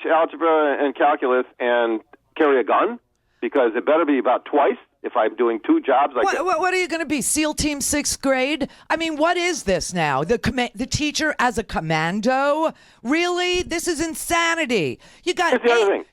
algebra and calculus and carry a gun? Because it better be about twice if I'm doing two jobs like that. What are you going to be, SEAL Team 6th grade? I mean, what is this now? The teacher as a commando? Really? This is insanity. You got 40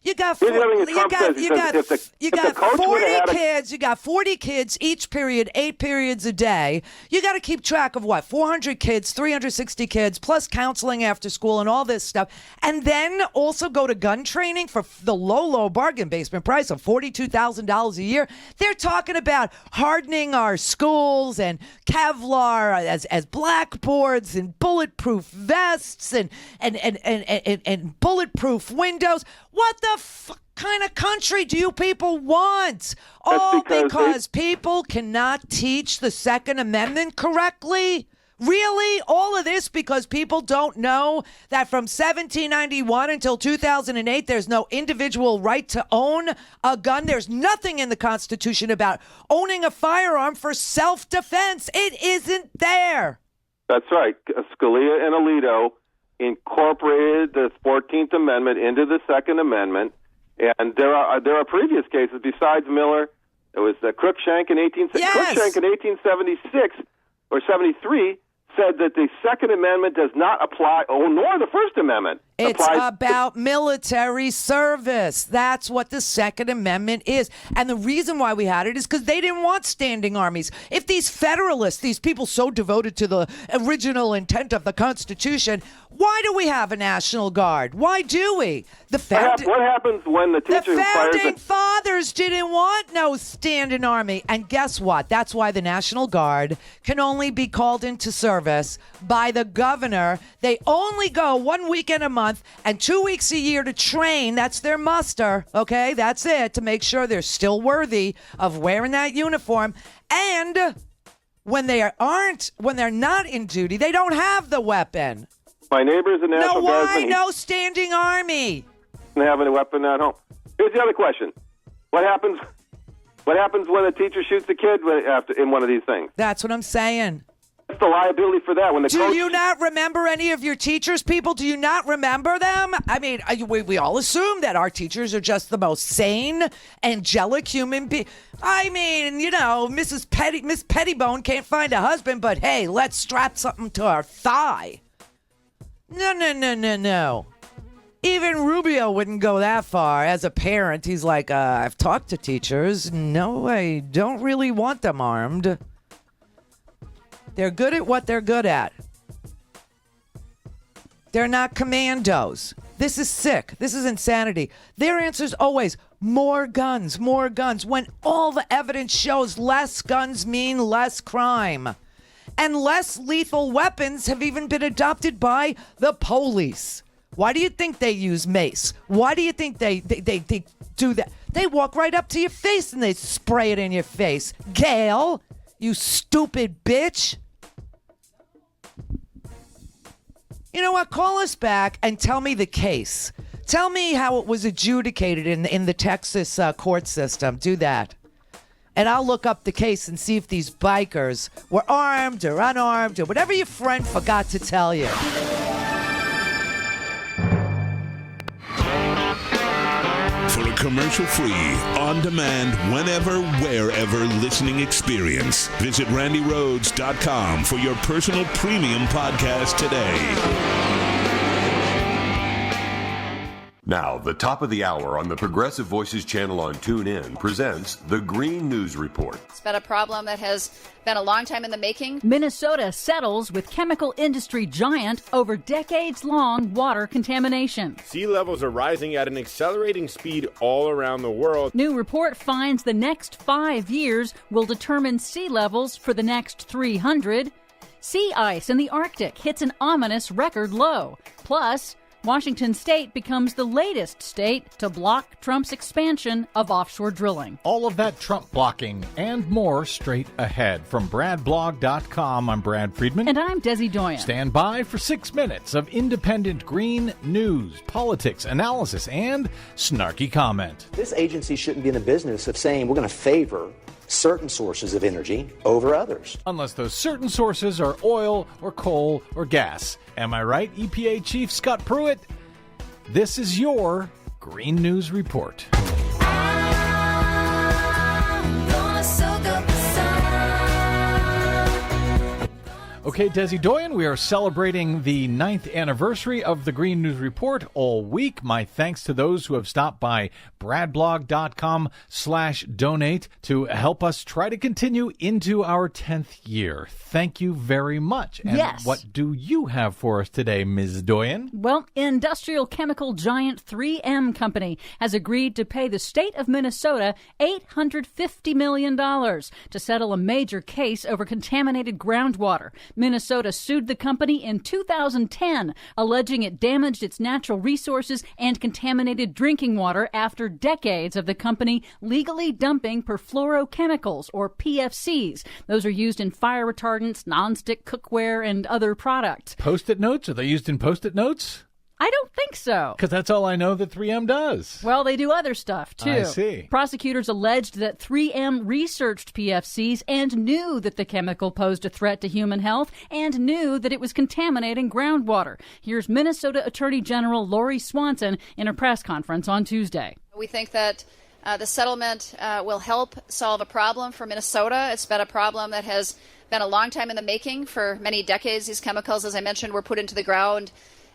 kids. You got 40 kids each period, 8 periods a day. You got to keep track of what? 400 kids, 360 kids, plus counseling after school and all this stuff. And then also go to gun training for the low bargain basement price of $42,000 a year. They're talking about hardening our schools and Kevlar as blackboards and bulletproof vests and bulletproof windows. What the kind of country do you people want? All because people cannot teach the Second Amendment correctly? Really? All of this because people don't know that from 1791 until 2008, there's no individual right to own a gun. There's nothing in the Constitution about owning a firearm for self-defense. It isn't there. That's right. Scalia and Alito incorporated the 14th Amendment into the Second Amendment, and there are previous cases besides Miller. There was Cruikshank in 1876 or 73. Said that the Second Amendment does not apply, nor the First Amendment. It's about military service. That's what the Second Amendment is. And the reason why we had it is because they didn't want standing armies. If these Federalists, these people so devoted to the original intent of the Constitution, why do we have a National Guard? Why do we? What happens when the teacher The Founding Fathers didn't want no standing army. And guess what? That's why the National Guard can only be called into service by the governor. They only go 1 weekend a month and 2 weeks a year to train. That's their muster, okay? That's it, to make sure they're still worthy of wearing that uniform. And when they're not in duty, they don't have the weapon. My neighbor's a National Guardsman. No standing army. Doesn't have any weapon at home. Here's the other question: What happens when a teacher shoots a kid in one of these things? That's what I'm saying. What's the liability for that? When the Do you not remember any of your teachers, people? Do you not remember them? I mean, we all assume that our teachers are just the most sane, angelic human beings. I mean, Miss Pettibone can't find a husband, but hey, let's strap something to our thigh. No. Even Rubio wouldn't go that far. As a parent, he's like, I've talked to teachers. No, I don't really want them armed. They're good at what they're good at. They're not commandos. This is sick. This is insanity. Their answer is always more guns, when all the evidence shows less guns mean less crime. And less lethal weapons have even been adopted by the police. Why do you think they use mace? Why do you think they do that? They walk right up to your face and they spray it in your face. Gail, you stupid bitch. You know what? Call us back and tell me the case. Tell me how it was adjudicated in the Texas court system. Do that. And I'll look up the case and see if these bikers were armed or unarmed or whatever your friend forgot to tell you. For a commercial-free, on-demand, whenever, wherever listening experience, visit RandiRhodes.com for your personal premium podcast today. Now, the top of the hour on the Progressive Voices channel on TuneIn presents the Green News Report. It's been a problem that has been a long time in the making. Minnesota settles with chemical industry giant over decades-long water contamination. Sea levels are rising at an accelerating speed all around the world. New report finds the next 5 years will determine sea levels for the next 300. Sea ice in the Arctic hits an ominous record low. Plus, Washington State becomes the latest state to block Trump's expansion of offshore drilling. All of that Trump blocking and more straight ahead. From BradBlog.com, I'm Brad Friedman. And I'm Desi Doyen. Stand by for 6 minutes of independent green news, politics, analysis, and snarky comment. This agency shouldn't be in the business of saying we're going to favor certain sources of energy over others. Unless those certain sources are oil or coal or gas. Am I right, EPA Chief Scott Pruitt? This is your Green News Report. Okay, Desi Doyen, we are celebrating the 9th anniversary of the Green News Report all week. My thanks to those who have stopped by bradblog.com/donate to help us try to continue into our 10th year. Thank you very much. And yes. What do you have for us today, Ms. Doyen? Well, industrial chemical giant 3M Company has agreed to pay the state of Minnesota $850 million to settle a major case over contaminated groundwater. Minnesota sued the company in 2010, alleging it damaged its natural resources and contaminated drinking water after decades of the company legally dumping perfluorochemicals, or PFCs. Those are used in fire retardants, nonstick cookware, and other products. Post-it notes? Are they used in Post-it notes? I don't think so. Because that's all I know that 3M does. Well, they do other stuff, too. I see. Prosecutors alleged that 3M researched PFCs and knew that the chemical posed a threat to human health and knew that it was contaminating groundwater. Here's Minnesota Attorney General Lori Swanson in a press conference on Tuesday. We think that the settlement will help solve a problem for Minnesota. It's been a problem that has been a long time in the making. For many decades, these chemicals, as I mentioned, were put into the ground.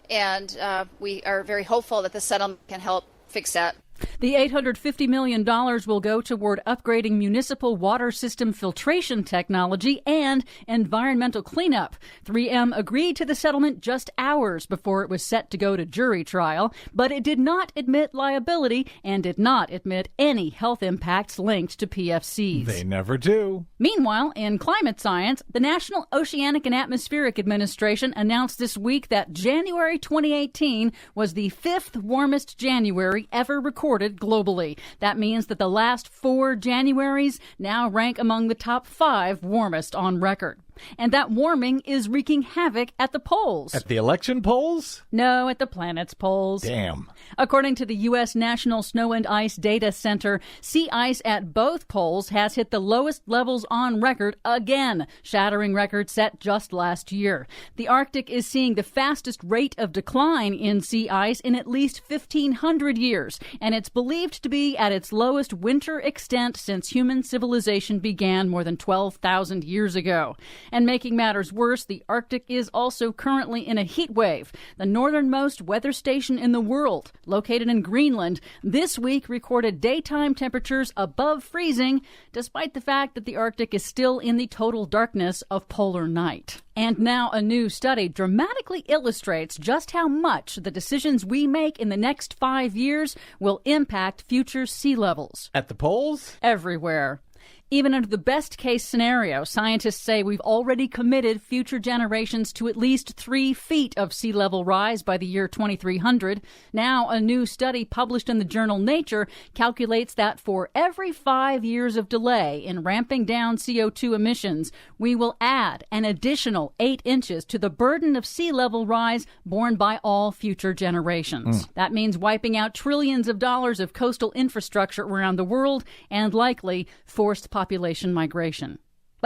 And we are very hopeful that the settlement can help fix that. The $850 million will go toward upgrading municipal water system filtration technology and environmental cleanup. 3M agreed to the settlement just hours before it was set to go to jury trial, but it did not admit liability and did not admit any health impacts linked to PFCs. They never do. Meanwhile, in climate science, the National Oceanic and Atmospheric Administration announced this week that January 2018 was the 5th warmest January ever recorded globally. That means that the last 4 Januaries now rank among the top 5 warmest on record. And that warming is wreaking havoc at the poles. At the election polls? No, at the planet's poles. Damn. According to the U.S. National Snow and Ice Data Center, sea ice at both poles has hit the lowest levels on record again, shattering records set just last year. The Arctic is seeing the fastest rate of decline in sea ice in at least 1,500 years, and it's believed to be at its lowest winter extent since human civilization began more than 12,000 years ago. And making matters worse, the Arctic is also currently in a heat wave. The northernmost weather station in the world, located in Greenland, this week recorded daytime temperatures above freezing, despite the fact that the Arctic is still in the total darkness of polar night. And now a new study dramatically illustrates just how much the decisions we make in the next 5 years will impact future sea levels. At the poles? Everywhere. Even under the best-case scenario, scientists say we've already committed future generations to at least 3 feet of sea level rise by the year 2300. Now, a new study published in the journal Nature calculates that for every 5 years of delay in ramping down CO2 emissions, we will add an additional 8 inches to the burden of sea level rise borne by all future generations. That means wiping out trillions of dollars of coastal infrastructure around the world and likely forced population migration.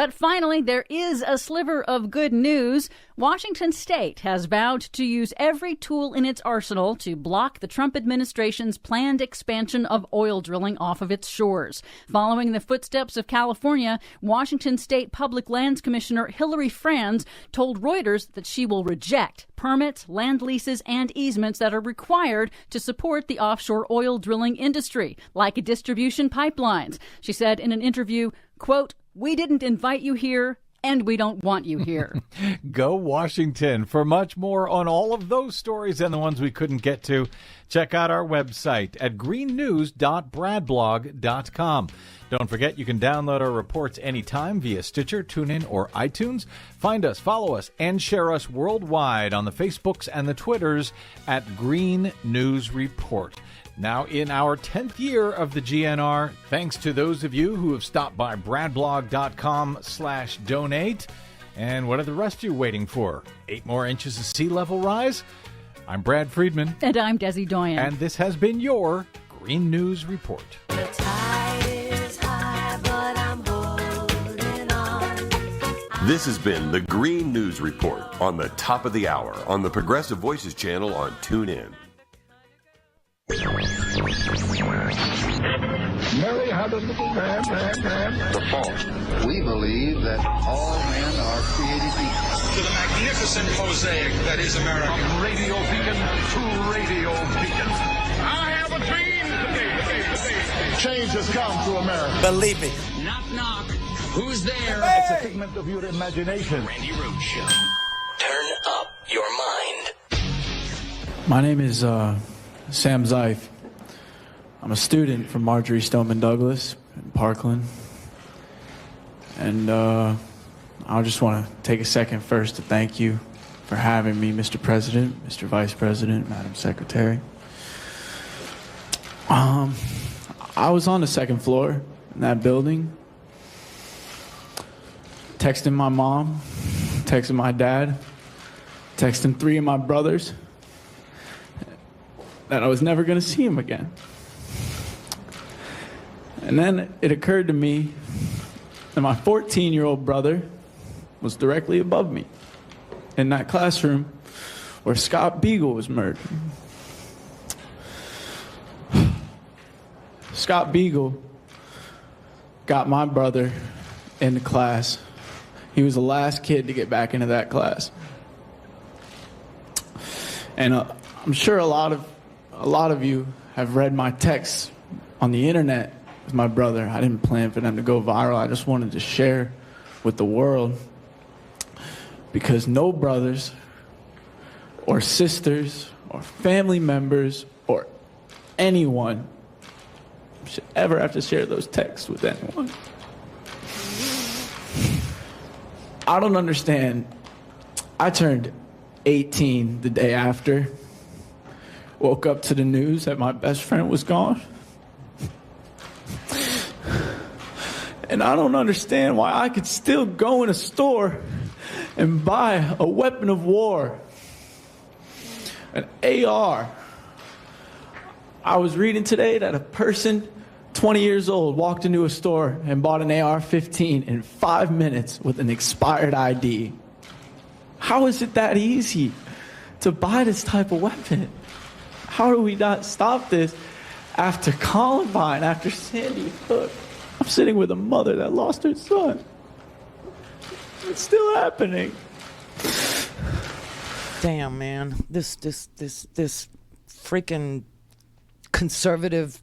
But finally, there is a sliver of good news. Washington State has vowed to use every tool in its arsenal to block the Trump administration's planned expansion of oil drilling off of its shores. Following the footsteps of California, Washington State Public Lands Commissioner Hillary Franz told Reuters that she will reject permits, land leases, and easements that are required to support the offshore oil drilling industry, like distribution pipelines. She said in an interview, quote, "We didn't invite you here, and we don't want you here." Go Washington. For much more on all of those stories and the ones we couldn't get to, check out our website at greennews.bradblog.com. Don't forget, you can download our reports anytime via Stitcher, TuneIn, or iTunes. Find us, follow us, and share us worldwide on the Facebooks and the Twitters at Green News Report. Now in our 10th year of the GNR, thanks to those of you who have stopped by bradblog.com/donate. And what are the rest of you waiting for? 8 more inches of sea level rise? I'm Brad Friedman. And I'm Desi Doyen. And this has been your Green News Report. The tide is high, but I'm holding on. This has been the Green News Report on the top of the hour on the Progressive Voices channel on TuneIn. Mary had a little lamb. The fault. We believe that all men are created equal. To the magnificent mosaic that is America. From radio beacon to radio beacon. I have a dream today. Change has come to America. Believe me. Knock, knock. Who's there? Hey! It's a figment of your imagination. Randi Rhodes Show. Turn up your mind. My name is Sam Zeif. I'm a student from Marjorie Stoneman Douglas in Parkland. And I just want to take a second first to thank you for having me, Mr. President, Mr. Vice President, Madam Secretary. I was on the second floor in that building, texting my mom, texting my dad, texting 3 of my brothers, that I was never going to see him again. And then it occurred to me that my 14-year-old brother was directly above me in that classroom where Scott Beagle was murdered. Scott Beagle got my brother into class. He was the last kid to get back into that class. And I'm sure a lot of you have read my texts on the internet with my brother. I didn't plan for them to go viral. I just wanted to share with the world, because no brothers or sisters or family members or anyone should ever have to share those texts with anyone. I don't understand. I turned 18 the day after. Woke up to the news that my best friend was gone. And I don't understand why I could still go in a store and buy a weapon of war, an AR. I was reading today that a person 20 years old walked into a store and bought an AR-15 in 5 minutes with an expired ID. How is it that easy to buy this type of weapon? How do we not stop this after Columbine, after Sandy Hook? I'm sitting with a mother that lost her son. It's still happening. Damn, man. This freaking conservative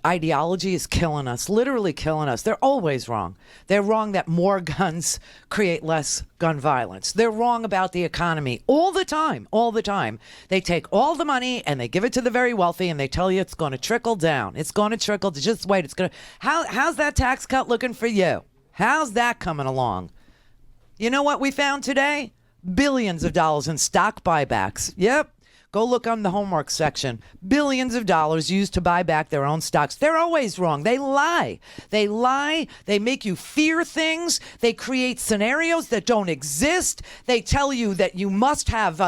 ideology is killing us, literally killing us. They're always wrong. They're wrong that more guns create less gun violence. They're wrong about the economy all the time, all the time. They take all the money and they give it to the very wealthy and they tell you it's going to trickle down. It's going to trickle. Just wait. It's going to. How's that tax cut looking for you? How's that coming along? You know what we found today? Billions of dollars in stock buybacks. Yep. Go look on the homework section. Billions of dollars used to buy back their own stocks. They're always wrong. They lie. They lie. They make you fear things. They create scenarios that don't exist. They tell you that you must have,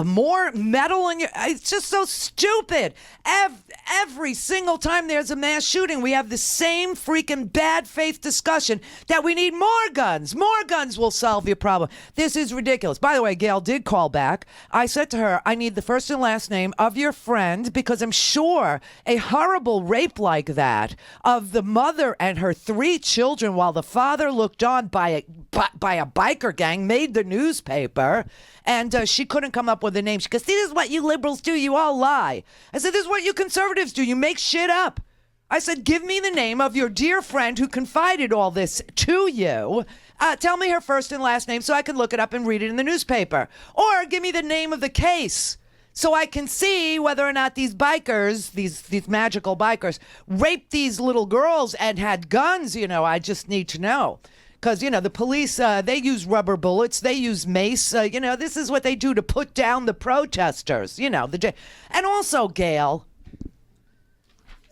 more metal in your. It's just so stupid. Every single time there's a mass shooting, we have the same freaking bad faith discussion that we need more guns. More guns will solve your problem. This is ridiculous. By the way, Gail did call back. I said to her, I need the first and last name of your friend, because I'm sure a horrible rape like that of the mother and her 3 children while the father looked on by a biker gang made the newspaper. And she couldn't come up with a name. She goes, see, this is what you liberals do. You all lie. I said, this is what you conservatives do. You make shit up. I said, give me the name of your dear friend who confided all this to you. Tell me her first and last name so I can look it up and read it in the newspaper. Or give me the name of the case so I can see whether or not these bikers, these magical bikers, raped these little girls and had guns. I just need to know. Because, the police, they use rubber bullets. They use mace. This is what they do to put down the protesters. And also, Gail,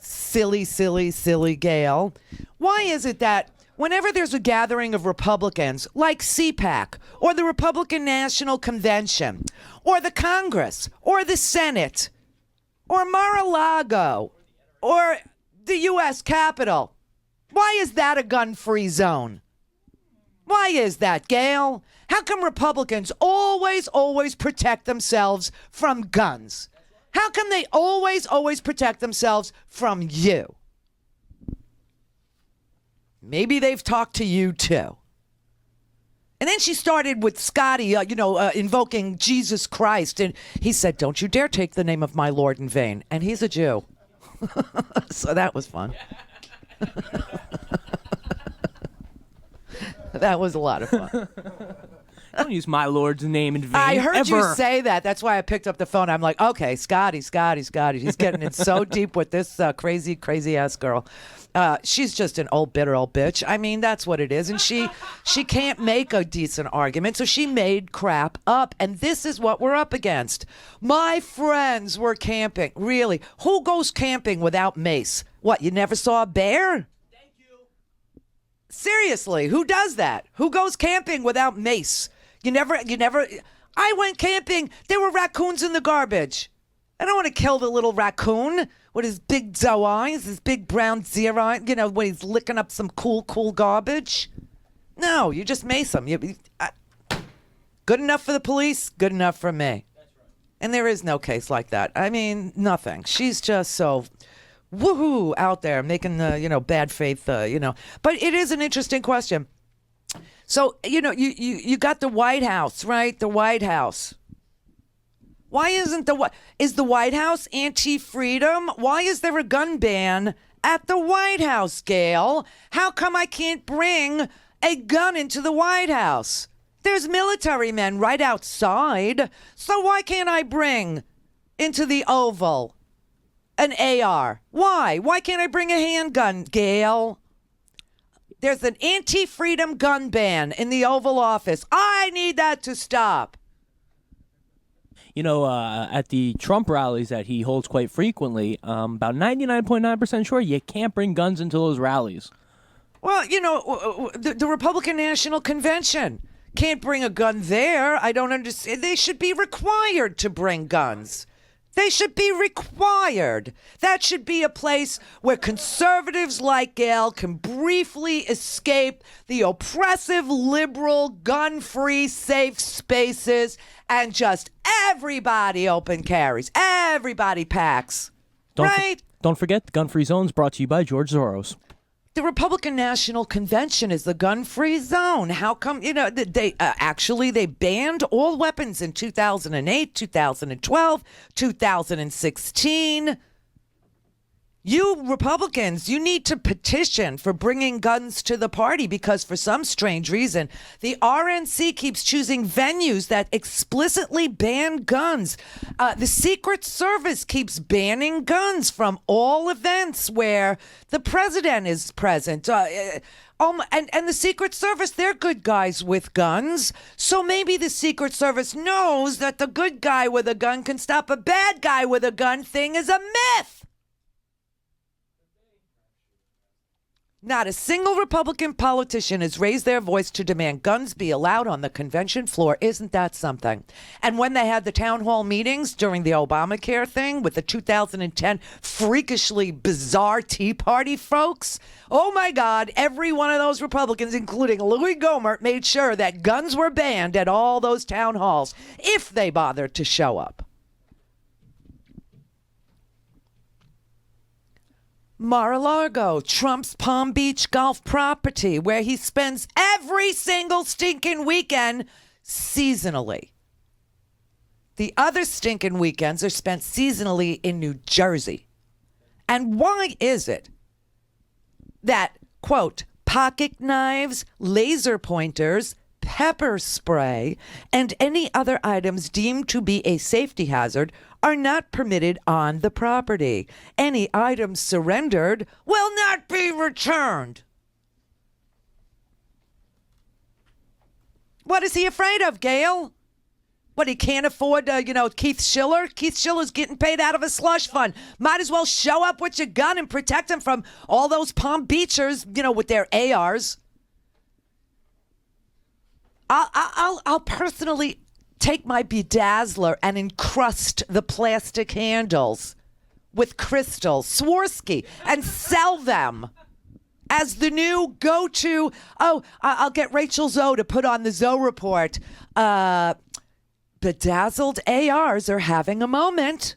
silly Gail, why is it that whenever there's a gathering of Republicans like CPAC or the Republican National Convention or the Congress or the Senate or Mar-a-Lago or the U.S. Capitol, why is that a gun-free zone? Why is that, Gail? How come Republicans always protect themselves from guns? How come they always protect themselves from you? Maybe they've talked to you too. And then she started with Scotty, invoking Jesus Christ. And he said, don't you dare take the name of my Lord in vain. And he's a Jew. So that was fun. That was a lot of fun. Don't use my Lord's name in vain. I heard ever. you say that. That's why I picked up the phone. I'm like, okay, Scotty. He's getting in so deep with this crazy ass girl. She's just an bitter old bitch. I mean, that's what it is. And she can't make a decent argument, so she made crap up. And this is what we're up against. My friends were camping. Really? Who goes camping without mace? What, you never saw a bear? Seriously, who does that? Who goes camping without mace? You never. I went camping. There were raccoons in the garbage. I don't want to kill the little raccoon with his big doe eyes, his big brown zero eyes, when he's licking up some cool garbage. No, you just mace him. Good enough for the police, good enough for me. That's right. And there is no case like that. I mean, nothing. She's just so woohoo out there making bad faith, But it is an interesting question. So, you got the White House, right? The White House. Why isn't is the White House anti-freedom? Why is there a gun ban at the White House, Gail? How come I can't bring a gun into the White House? There's military men right outside. So why can't I bring into the Oval an AR? Why? Why can't I bring a handgun, Gail? There's an anti-freedom gun ban in the Oval Office. I need that to stop. At the Trump rallies that he holds quite frequently, about 99.9% sure you can't bring guns into those rallies. Well, the Republican National Convention can't bring a gun there. I don't understand. They should be required to bring guns. They should be required. That should be a place where conservatives like Gail can briefly escape the oppressive, liberal, gun-free, safe spaces and just everybody open carries. Everybody packs. Right? Don't forget, the gun-free zone's brought to you by George Soros. The Republican National Convention is the gun-free zone. How come, they banned all weapons in 2008, 2012, 2016. You Republicans, you need to petition for bringing guns to the party because for some strange reason, the RNC keeps choosing venues that explicitly ban guns. The Secret Service keeps banning guns from all events where the president is present. And the Secret Service, they're good guys with guns. So maybe the Secret Service knows that the good guy with a gun can stop a bad guy with a gun thing is a myth. Not a single Republican politician has raised their voice to demand guns be allowed on the convention floor. Isn't that something? And when they had the town hall meetings during the Obamacare thing with the 2010 freakishly bizarre Tea Party folks, oh my God, every one of those Republicans, including Louis Gohmert, made sure that guns were banned at all those town halls if they bothered to show up. Mar-a-Lago, Trump's Palm Beach golf property, where he spends every single stinking weekend seasonally. The other stinking weekends are spent seasonally in New Jersey. And why is it that, quote, pocket knives, laser pointers, pepper spray, and any other items deemed to be a safety hazard are not permitted on the property? Any items surrendered will not be returned. What is he afraid of, Gail? What, he can't afford, Keith Schiller? Keith Schiller's getting paid out of a slush fund. Might as well show up with your gun and protect him from all those Palm Beachers, with their ARs. I'll personally take my bedazzler and encrust the plastic handles with crystals, Swarovski, and sell them as the new go-to. Oh, I'll get Rachel Zoe to put on the Zoe report. Bedazzled ARs are having a moment.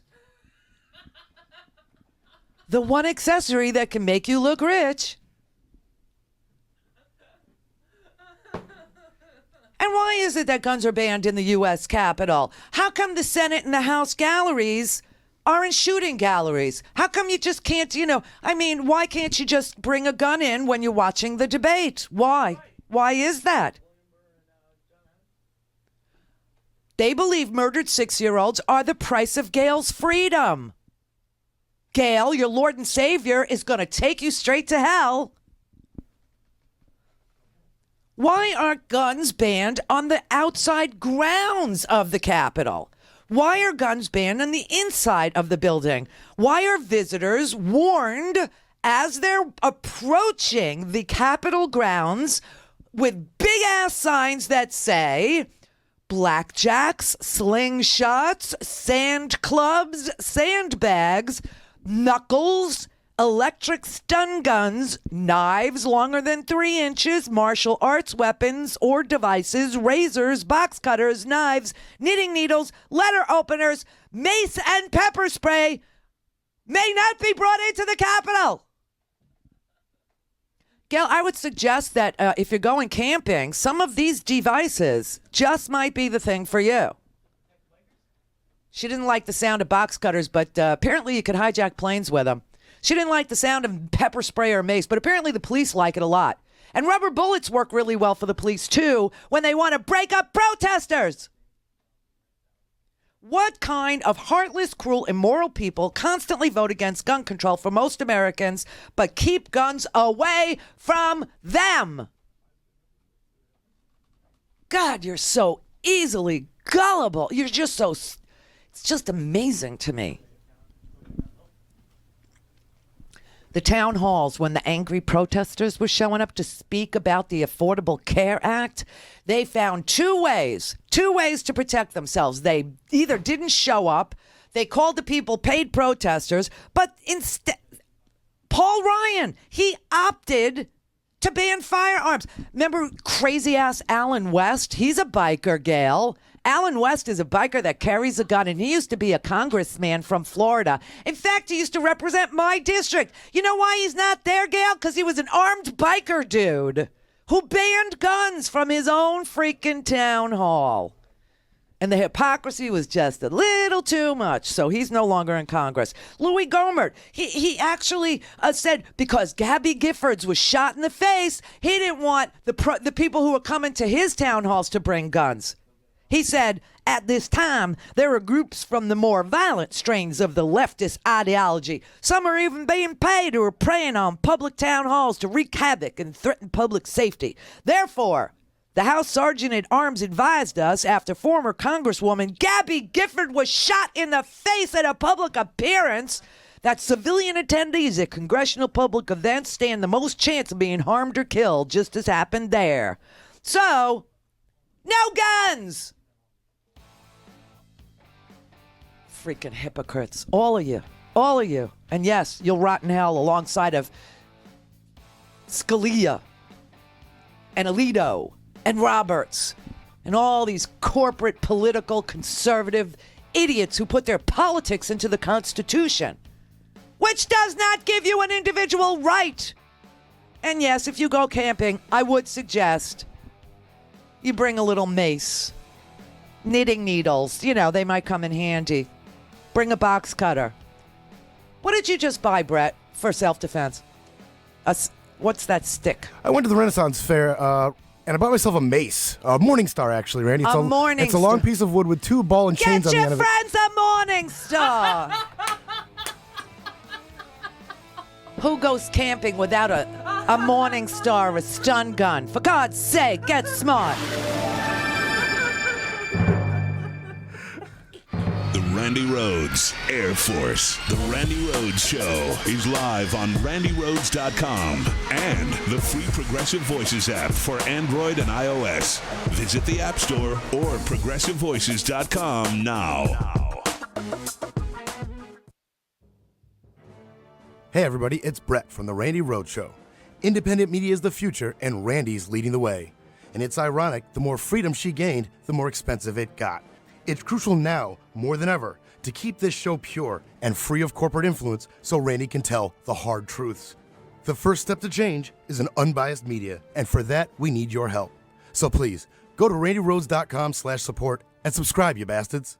The one accessory that can make you look rich. And why is it that guns are banned in the U.S. Capitol? How come the Senate and the House galleries aren't shooting galleries? How come you just can't, why can't you just bring a gun in when you're watching the debate? Why? Why is that? They believe murdered 6-year-olds are the price of Gail's freedom. Gail, your Lord and Savior, is going to take you straight to hell. Why aren't guns banned on the outside grounds of the Capitol? Why are guns banned on the inside of the building? Why are visitors warned as they're approaching the Capitol grounds with big-ass signs that say blackjacks, slingshots, sand clubs, sandbags, knuckles, electric stun guns, knives longer than 3 inches, martial arts weapons or devices, razors, box cutters, knives, knitting needles, letter openers, mace, and pepper spray may not be brought into the Capitol? Gail, I would suggest that if you're going camping, some of these devices just might be the thing for you. She didn't like the sound of box cutters, but apparently you could hijack planes with them. She didn't like the sound of pepper spray or mace, but apparently the police like it a lot. And rubber bullets work really well for the police, too, when they want to break up protesters. What kind of heartless, cruel, immoral people constantly vote against gun control for most Americans, but keep guns away from them? God, you're so easily gullible. You're just so... It's just amazing to me. The town halls, when the angry protesters were showing up to speak about the Affordable Care Act, they found two ways to protect themselves. They either didn't show up, they called the people paid protesters, but instead, Paul Ryan, he opted to ban firearms. Remember crazy-ass Alan West? He's a biker, Gail. Alan West is a biker that carries a gun, and he used to be a congressman from Florida. In fact, he used to represent my district. You know why he's not there, Gail? Because he was an armed biker dude who banned guns from his own freaking town hall. And the hypocrisy was just a little too much, so he's no longer in Congress. Louis Gohmert, he actually said because Gabby Giffords was shot in the face, he didn't want the people who were coming to his town halls to bring guns. He said, at this time, there are groups from the more violent strains of the leftist ideology. Some are even being paid or are preying on public town halls to wreak havoc and threaten public safety. Therefore, the House Sergeant at Arms advised us after former Congresswoman Gabby Gifford was shot in the face at a public appearance that civilian attendees at congressional public events stand the most chance of being harmed or killed, just as happened there. So, no guns! Freaking hypocrites. All of you. All of you. And yes, you'll rot in hell alongside of Scalia and Alito and Roberts and all these corporate, political, conservative idiots who put their politics into the Constitution, which does not give you an individual right. And yes, if you go camping, I would suggest you bring a little mace, knitting needles. You know, they might come in handy. Bring a box cutter. What did you just buy, Brett, for self-defense? What's that stick? I went to the Renaissance Fair, and I bought myself a mace. A Morning Star, actually, Randy. It's Morning It's a long piece of wood with two ball and chains on the end of it. Get your friends a Morning Star! Who goes camping without a Morning Star or a stun gun? For God's sake, get smart. The Randi Rhodes Air Force. The Randi Rhodes Show is live on RandiRhodes.com and the free Progressive Voices app for Android and iOS. Visit the App Store or ProgressiveVoices.com now. Hey everybody, it's Brett from the Randi Rhodes Show. Independent media is the future, and Randi's leading the way. And it's ironic, the more freedom she gained, the more expensive it got. It's crucial now, more than ever, to keep this show pure and free of corporate influence so Randi can tell the hard truths. The first step to change is an unbiased media, and for that, we need your help. So please, go to RandiRhodes.com/support and subscribe, you bastards.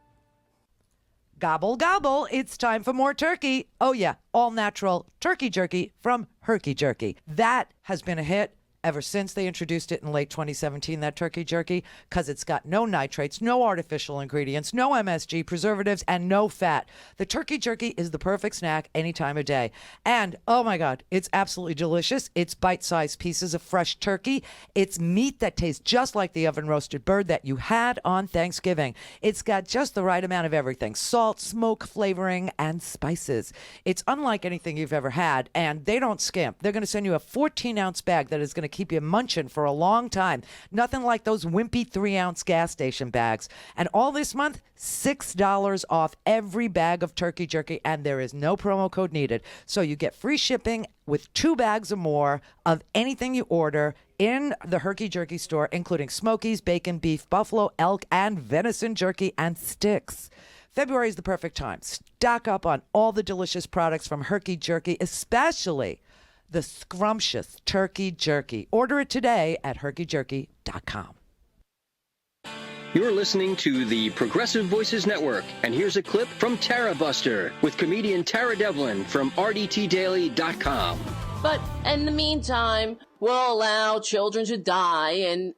Gobble, gobble, it's time for more turkey. Oh yeah, all natural turkey jerky from Herky Jerky. That has been a hit ever since they introduced it in late 2017, that turkey jerky, because it's got no nitrates, no artificial ingredients, no MSG, preservatives, and no fat. The turkey jerky is the perfect snack any time of day. And, oh my God, it's absolutely delicious. It's bite-sized pieces of fresh turkey. It's meat that tastes just like the oven-roasted bird that you had on Thanksgiving. It's got just the right amount of everything: salt, smoke, flavoring, and spices. It's unlike anything you've ever had, and they don't skimp. They're going to send you a 14-ounce bag that is going to keep you munching for a long time. Nothing like those wimpy 3-ounce gas station bags. And all this month, $6 off every bag of turkey jerky, and there is no promo code needed. So you get free shipping with 2 bags or more of anything you order in the Herky Jerky store, including Smokies, bacon, beef, buffalo, elk, and venison jerky and sticks. February is the perfect time. Stock up on all the delicious products from Herky Jerky, especially the scrumptious turkey jerky. Order it today at herkyjerky.com. You're listening to the Progressive Voices Network, and here's a clip from Tara Buster with comedian Tara Devlin from RDTDaily.com. But in the meantime, we'll allow children to die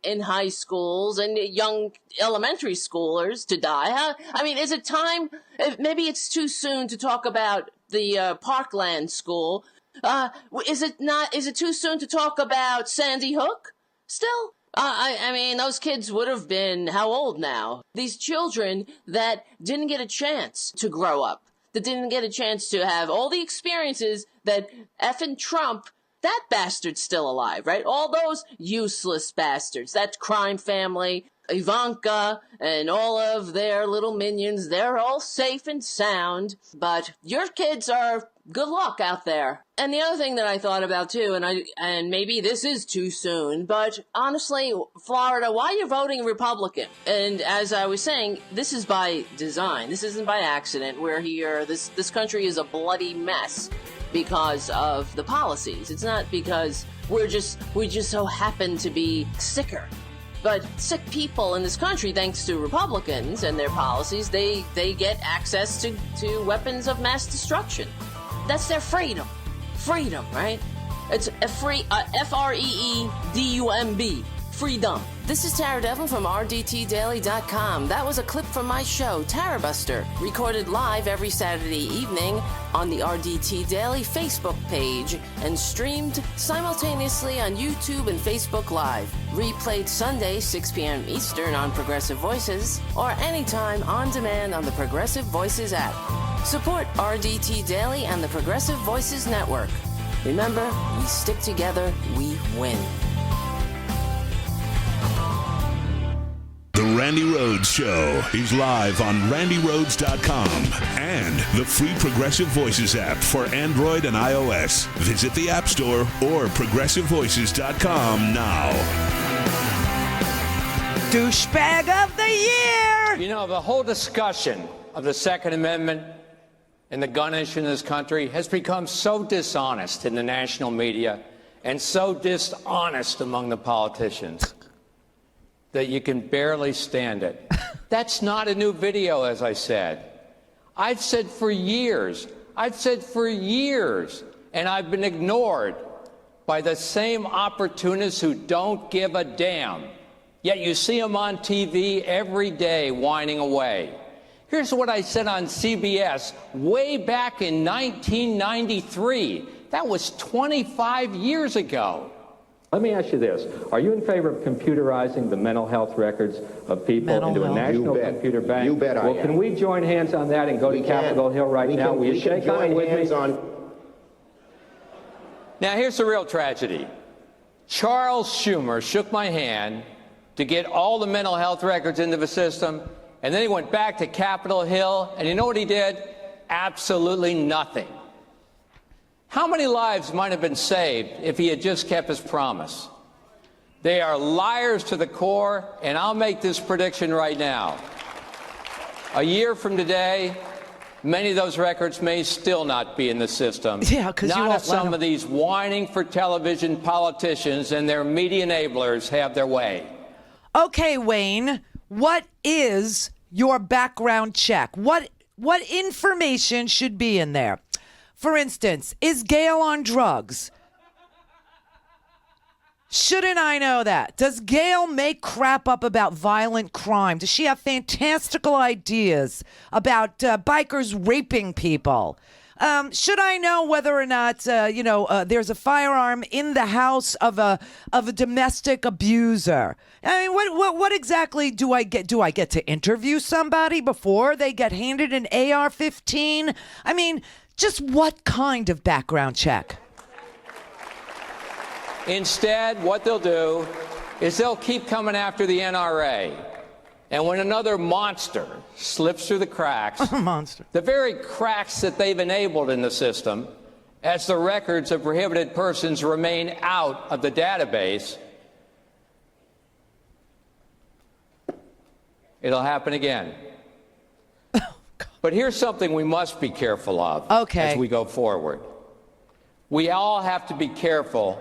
in high schools and young elementary schoolers to die. I mean, is it time? Maybe it's too soon to talk about the Parkland school. Is it too soon to talk about Sandy Hook? Still, I mean, those kids would have been how old now? These children that didn't get a chance to grow up, that didn't get a chance to have all the experiences that effing Trump, that bastard's still alive, right? All those useless bastards, that crime family, Ivanka and all of their little minions, they're all safe and sound, but your kids are good luck out there. And the other thing that I thought about too, and maybe this is too soon, but honestly, Florida, why are you voting Republican? And as I was saying, this is by design. This isn't by accident. We're here. This country is a bloody mess because of the policies. It's not because we just so happen to be sicker. But sick people in this country, thanks to Republicans and their policies, they get access to weapons of mass destruction. That's their freedom. Freedom, right? It's a free, F-R-E-E-D-U-M-B. Freedom. This is Tara Devlin from RDTDaily.com. That was a clip from my show, Tara Buster, recorded live every Saturday evening on the RDT Daily Facebook page and streamed simultaneously on YouTube and Facebook Live. Replayed Sunday, 6 p.m. Eastern on Progressive Voices, or anytime on demand on the Progressive Voices app. Support RDT Daily and the Progressive Voices Network. Remember, we stick together, we win. The Randi Rhodes Show is live on RandiRhodes.com and the free Progressive Voices app for Android and iOS. Visit the App Store or ProgressiveVoices.com now. Douchebag of the year! You know, the whole discussion of the Second Amendment and the gun issue in this country has become so dishonest in the national media and so dishonest among the politicians that you can barely stand it. That's not a new video, as I said. I've said for years, and I've been ignored by the same opportunists who don't give a damn. Yet you see them on TV every day whining away. Here's what I said on CBS way back in 1993. That was 25 years ago. Let me ask you this. Are you in favor of computerizing the mental health records of people into a national computer bank? You bet I am. Can we join hands on that and go to Capitol Hill right now? Will you shake on it with me? Now, here's the real tragedy. Charles Schumer shook my hand to get all the mental health records into the system, and then he went back to Capitol Hill, and you know what he did? Absolutely nothing. How many lives might have been saved if he had just kept his promise? They are liars to the core, and I'll make this prediction right now. A year from today, many of those records may still not be in the system. Yeah, because not if some of these whining for television politicians and their media enablers have their way. Okay, Wayne, what is your background check? What information should be in there? For instance, is Gail on drugs? Shouldn't I know that? Does Gail make crap up about violent crime? Does she have fantastical ideas about bikers raping people? Should I know whether or not there's a firearm in the house of a domestic abuser? I mean, what exactly do I get? Do I get to interview somebody before they get handed an AR-15? I mean, just what kind of background check? Instead, what they'll do is they'll keep coming after the NRA. And when another monster slips through the cracks, the very cracks that they've enabled in the system, as the records of prohibited persons remain out of the database, it'll happen again. But here's something we must be careful of as we go forward. We all have to be careful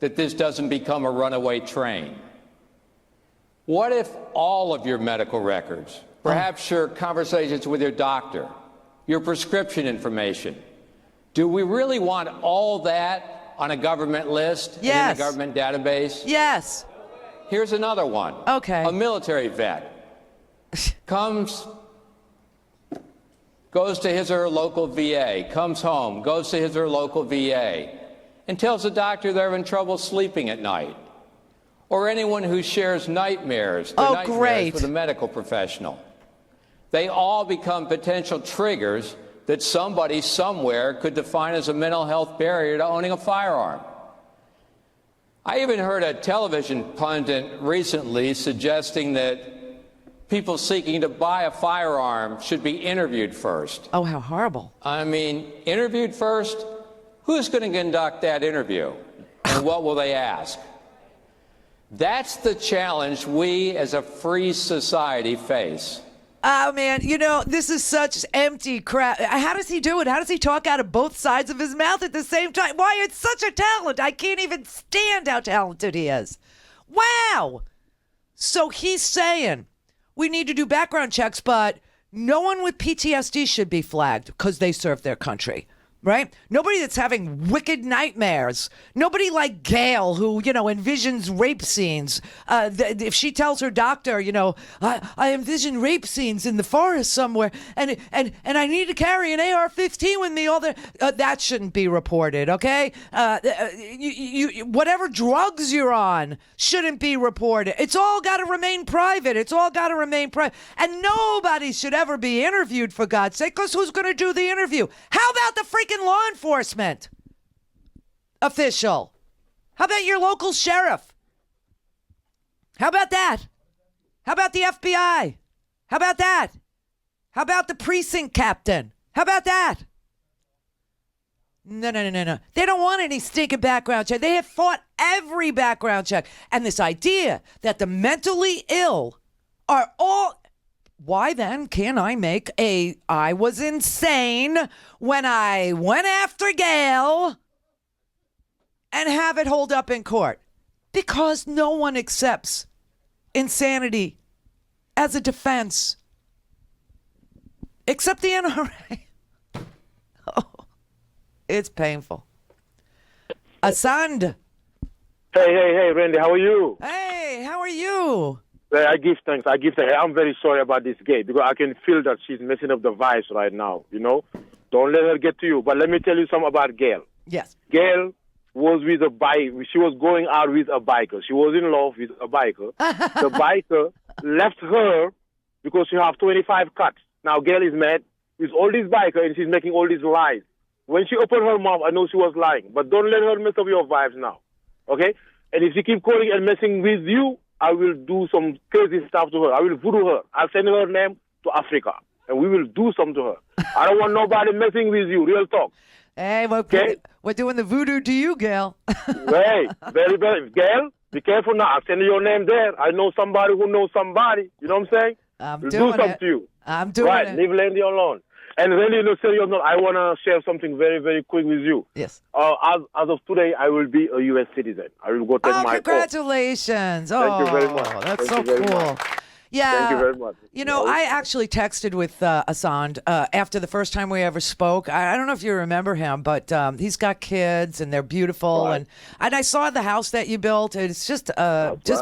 that this doesn't become a runaway train. What if all of your medical records, perhaps your conversations with your doctor, your prescription information, do we really want all that on a government list in a government database? Yes. Here's another one. Okay. A military vet goes to his or her local VA, comes home, goes to his or her local VA, and tells the doctor they're having trouble sleeping at night. Or anyone who shares nightmares with a medical professional. They all become potential triggers that somebody somewhere could define as a mental health barrier to owning a firearm. I even heard a television pundit recently suggesting that people seeking to buy a firearm should be interviewed first. Oh, how horrible. I mean, interviewed first? Who's going to conduct that interview? And what will they ask? That's the challenge we as a free society face. Oh, man, this is such empty crap. How does he do it? How does he talk out of both sides of his mouth at the same time? Why, it's such a talent. I can't even stand how talented he is. Wow. So he's saying we need to do background checks, but no one with PTSD should be flagged because they serve their country. Right? Nobody that's having wicked nightmares. Nobody like Gail who, envisions rape scenes. If she tells her doctor, I envision rape scenes in the forest somewhere and I need to carry an AR-15 with me that shouldn't be reported, okay? Whatever drugs you're on shouldn't be reported. It's all got to remain private. And nobody should ever be interviewed, for God's sake, because who's going to do the interview? How about the freaking law enforcement official? How about your local sheriff? How about that? How about the FBI? How about that? How about the precinct captain? How about that? No. They don't want any stinking background check. They have fought every background check. And this idea that the mentally ill are all... Why then can't I make I was insane when I went after Gail and have it hold up in court? Because no one accepts insanity as a defense except the NRA. Oh, it's painful. Asand. Hey, Randy, how are you? Hey, how are you? I give thanks. I'm very sorry about this gay because I can feel that she's messing up the vibes right now, Don't let her get to you. But let me tell you something about Gail. Yes. Gail was with a bike. She was going out with a biker. She was in love with a biker. The biker left her because she have 25 cuts. Now Gail is mad with all these bikers and she's making all these lies. When she opened her mouth, I know she was lying. But don't let her mess up your vibes now, okay? And if she keep calling and messing with you, I will do some crazy stuff to her. I will voodoo her. I'll send her name to Africa, and we will do something to her. I don't want nobody messing with you. Real talk. Hey, we're doing the voodoo to you, Gail. Hey, very, very. Gail, be careful now. I'll send your name there. I know somebody who knows somebody. You know what I'm saying? We'll do something to you. I'm doing right, it. Leave Randy alone. And really, no, serious note, I want to share something very, very quick with you. Yes. As of today, I will be a U.S. citizen. I will go take my oath. Congratulations. Thank you very much. That's Thank so you very cool. much. Yeah. Thank you very much. I actually texted with Asand after the first time we ever spoke. I don't know if you remember him, but he's got kids and they're beautiful. Right. And I saw the house that you built. It's just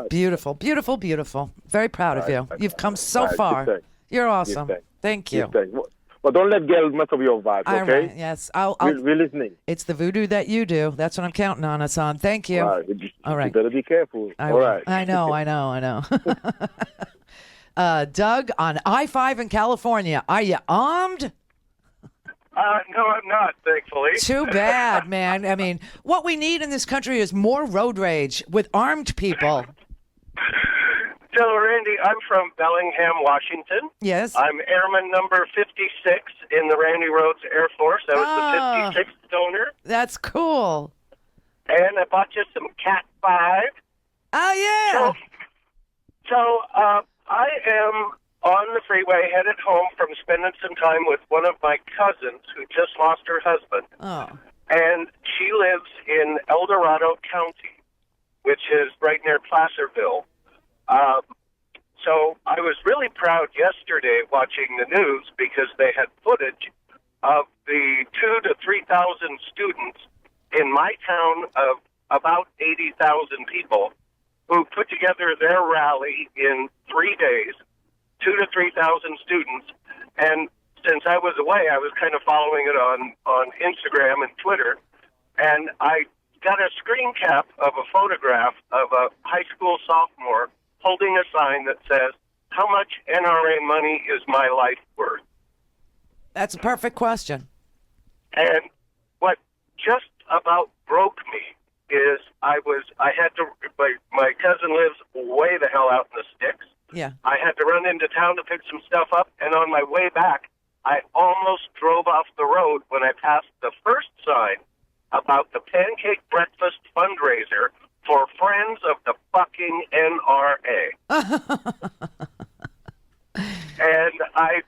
beautiful, beautiful, beautiful. Very proud of you. You've come so far. You're awesome. Thank you. But don't let Gail mess up your vibes, okay? Right, yes. We're listening. It's the voodoo that you do. That's what I'm counting on, Asand. Thank you. All right. You better be careful. All right. I know. Doug, on I-5 in California, are you armed? No, I'm not, thankfully. Too bad, man. I mean, what we need in this country is more road rage with armed people. So, Randy, I'm from Bellingham, Washington. Yes. I'm airman number 56 in the Randi Rhodes Air Force. I was the 56th donor. That's cool. And I bought you some Cat 5. Oh, yeah. So I am on the freeway headed home from spending some time with one of my cousins who just lost her husband. Oh. And she lives in El Dorado County, which is right near Placerville. So I was really proud yesterday watching the news because they had footage of the 2,000 to 3,000 students in my town of about 80,000 people who put together their rally in 3 days, 2,000 to 3,000 students. And since I was away, I was kind of following it on Instagram and Twitter. And I got a screen cap of a photograph of a high school sophomore holding a sign that says, "How much NRA money is my life worth?" That's a perfect question. And what just about broke me is my cousin lives way the hell out in the sticks. Yeah. I had to run into town to pick some stuff up, and on my way back, I almost drove off the road when I passed the first sign about the pancake breakfast fundraiser for Friends of the fucking NRA. And I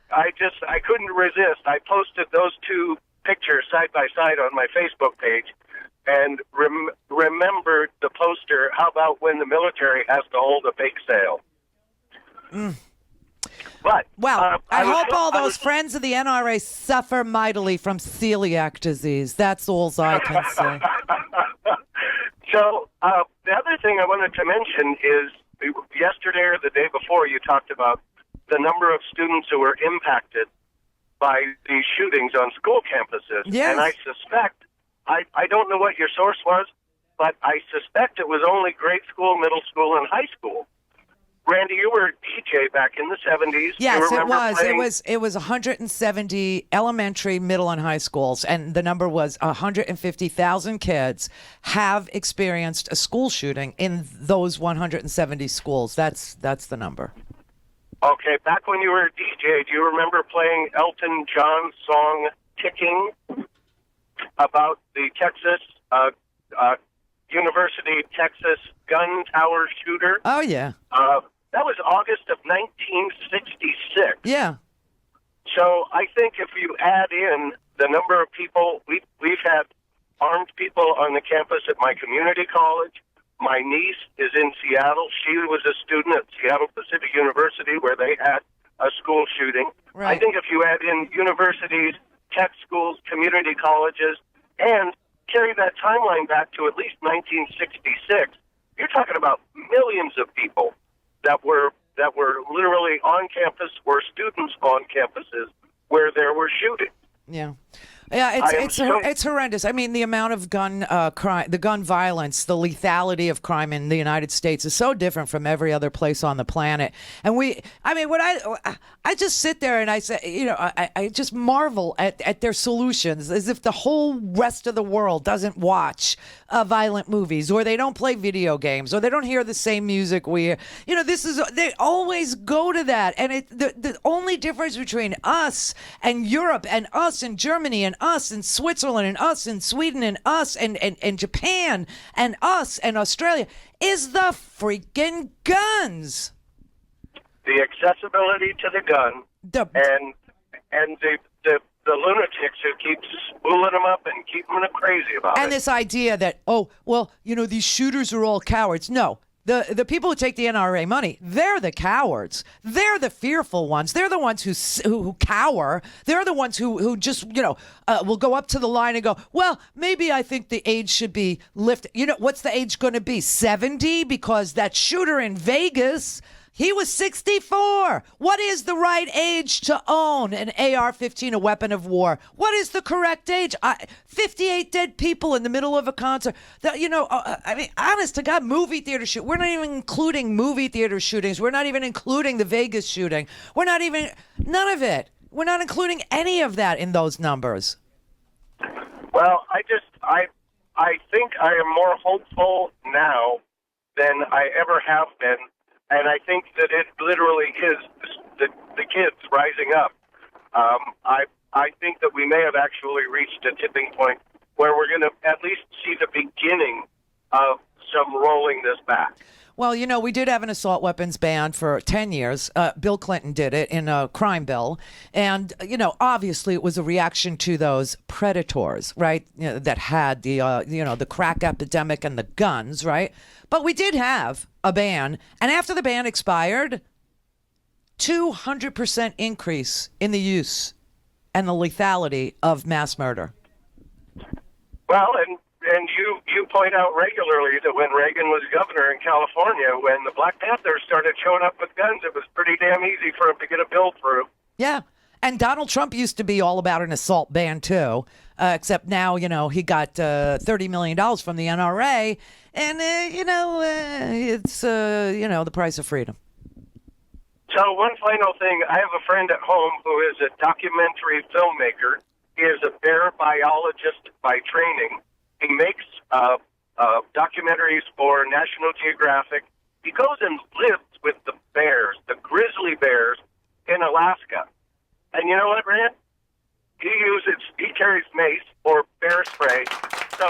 couldn't resist. I posted those two pictures side by side on my Facebook page and remembered the poster, "How about when the military has to hold a bake sale?" But I hope all those friends of the NRA suffer mightily from celiac disease. That's all I can say. So the other thing I wanted to mention is yesterday or the day before you talked about the number of students who were impacted by these shootings on school campuses. Yes. And I suspect, I don't know what your source was, but I suspect it was only grade school, middle school, and high school. Randy, you were a DJ back in the 70s. Yes, you it was. Playing? It was 170 elementary, middle, and high schools, and the number was 150,000 kids have experienced a school shooting in those 170 schools. That's the number. Okay, back when you were a DJ, do you remember playing Elton John's song "Ticking" about the Texas University Texas gun tower shooter? Oh yeah. That was August of 1966. Yeah. So I think if you add in the number of people, we've had armed people on the campus at my community college. My niece is in Seattle. She was a student at Seattle Pacific University where they had a school shooting. Right. I think if you add in universities, tech schools, community colleges, and carry that timeline back to at least 1966, you're talking about millions of people that were literally on campus or students on campuses where there were shootings. Yeah. Yeah, it's horrendous. I mean, the amount of gun crime, the gun violence, the lethality of crime in the United States is so different from every other place on the planet. And when I just sit there and I say, I just marvel at their solutions, as if the whole rest of the world doesn't watch violent movies, or they don't play video games, or they don't hear the same music we hear. They always go to that. And the only difference between us and Europe and us and Germany and us in Switzerland and us in Sweden and us and Japan and us and Australia is the freaking guns. The accessibility to the gun and the lunatics who keep spooling them up and keeping them crazy about it. And this idea that, these shooters are all cowards. No. The people who take the NRA money, they're the cowards. They're the fearful ones. They're the ones who cower. They're the ones who just, will go up to the line and go, well, maybe I think the age should be lifted. What's the age going to be? 70? Because that shooter in Vegas, he was 64. What is the right age to own an AR-15, a weapon of war? What is the correct age? 58 dead people in the middle of a concert. Honest to God, movie theater shoot. We're not even including movie theater shootings. We're not even including the Vegas shooting. None of it. We're not including any of that in those numbers. Well, I think I am more hopeful now than I ever have been. And I think that it literally is the kids rising up. I think that we may have actually reached a tipping point where we're going to at least see the beginning of some rolling this back. Well, we did have an assault weapons ban for 10 years. Bill Clinton did it in a crime bill. And, obviously it was a reaction to those predators, right, that had the crack epidemic and the guns, right? But we did have a ban. And after the ban expired, 200% increase in the use and the lethality of mass murder. Well, and you point out regularly that when Reagan was governor in California, when the Black Panthers started showing up with guns, it was pretty damn easy for him to get a bill through. Yeah. And Donald Trump used to be all about an assault ban, too, except now, he got $30 million from the NRA, and, it's, the price of freedom. So one final thing, I have a friend at home who is a documentary filmmaker. He is a bear biologist by training. He makes documentaries for National Geographic. He goes and lives with the bears, the grizzly bears in Alaska. And you know what, Rand? He carries mace or bear spray. So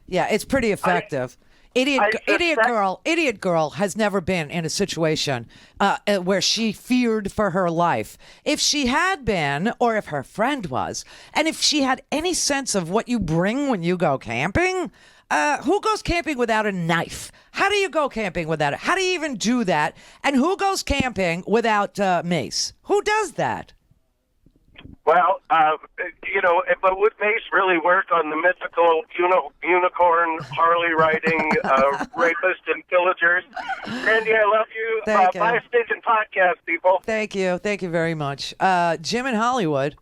yeah, it's pretty effective. Idiot girl has never been in a situation where she feared for her life. If she had been, or if her friend was, and if she had any sense of what you bring when you go camping, Who goes camping without a knife? How do you go camping without it? How do you even do that? And who goes camping without mace? Who does that? Well, but would mace really work on the mythical unicorn Harley riding rapist and pillagers? Randy, I love you. Thank you. Buy a stinking podcast, people. Thank you. Thank you very much. Jim in Hollywood.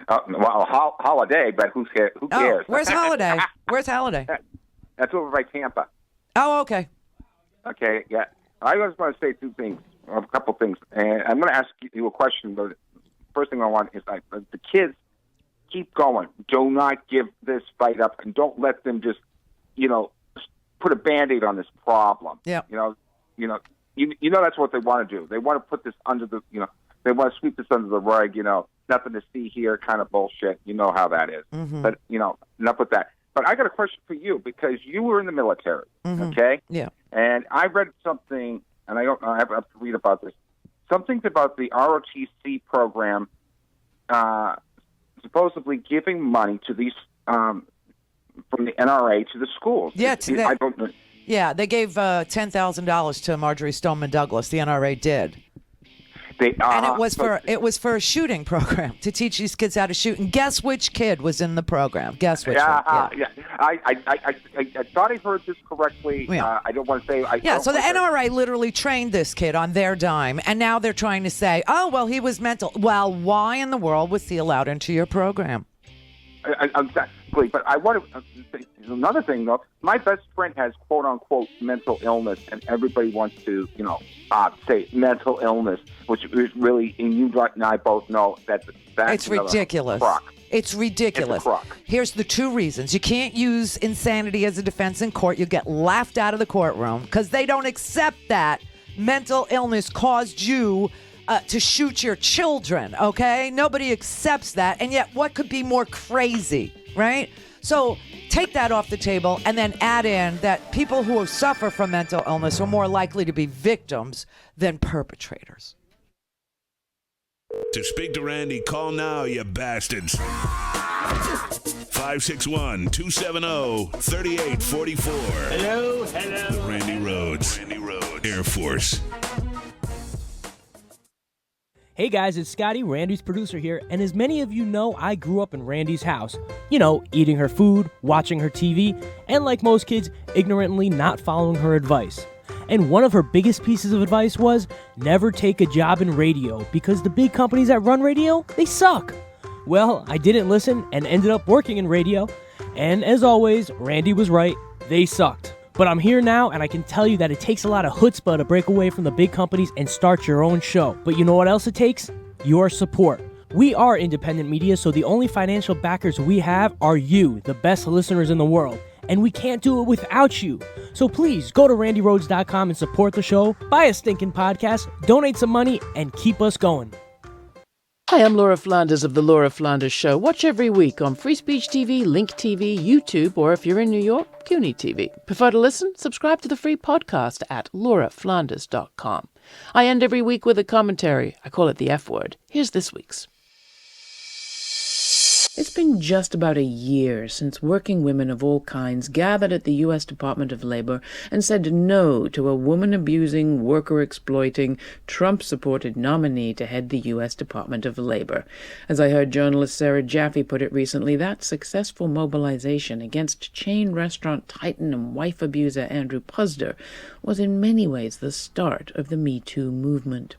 Holiday, but who cares? Oh, where's Holiday? Where's Holiday? That's over by Tampa. Oh, okay. Okay, yeah. I just want to say a couple things. And I'm going to ask you a question, but first thing I want is the kids keep going. Do not give this fight up, and don't let them just, put a Band-Aid on this problem. Yeah. That's what they want to do. They want to put this under the, they want to sweep this under the rug, nothing to see here kind of bullshit. You know how that is. Mm-hmm. But, enough with that. But I got a question for you because you were in the military, okay? Yeah. And I read something, and I have to read about this. Something about the ROTC program supposedly giving money to these from the NRA to the schools. Yeah, I don't know. Yeah, they gave $10,000 to Marjorie Stoneman Douglas. The NRA did. And it was for a shooting program to teach these kids how to shoot. And guess which kid was in the program? Guess which one? Yeah. I thought I heard this correctly. Yeah. I don't want to say. So the NRA literally trained this kid on their dime, and now they're trying to say, oh, well, he was mental. Well, why in the world was he allowed into your program? Exactly. But I want to say another thing, though. My best friend has quote-unquote mental illness, and everybody wants to, say mental illness, which is really, and you and I both know that's it's ridiculous. Crock. It's ridiculous. It's a crock. Here's the two reasons. You can't use insanity as a defense in court. You get laughed out of the courtroom because they don't accept that mental illness caused you to shoot your children, okay? Nobody accepts that. And yet, what could be more crazy, right? So take that off the table and then add in that people who suffer from mental illness are more likely to be victims than perpetrators. To speak to Randy, call now, you bastards. 561-270-3844. Hello. Randi Rhodes, Air Force. Hey guys, it's Scotty, Randy's producer here, and as many of you know, I grew up in Randy's house. Eating her food, watching her TV, and like most kids, ignorantly not following her advice. And one of her biggest pieces of advice was, never take a job in radio, because the big companies that run radio, they suck. Well, I didn't listen and ended up working in radio, and as always, Randy was right, they sucked. But I'm here now, and I can tell you that it takes a lot of chutzpah to break away from the big companies and start your own show. But you know what else it takes? Your support. We are independent media, so the only financial backers we have are you, the best listeners in the world. And we can't do it without you. So please, go to RandiRhodes.com and support the show, buy a stinking podcast, donate some money, and keep us going. Hi, I'm Laura Flanders of The Laura Flanders Show. Watch every week on Free Speech TV, Link TV, YouTube, or if you're in New York, CUNY TV. Prefer to listen? Subscribe to the free podcast at lauraflanders.com. I end every week with a commentary. I call it the F word. Here's this week's. It's been just about a year since working women of all kinds gathered at the U.S. Department of Labor and said no to a woman-abusing, worker-exploiting, Trump-supported nominee to head the U.S. Department of Labor. As I heard journalist Sarah Jaffe put it recently, that successful mobilization against chain restaurant titan and wife abuser Andrew Puzder was in many ways the start of the Me Too movement.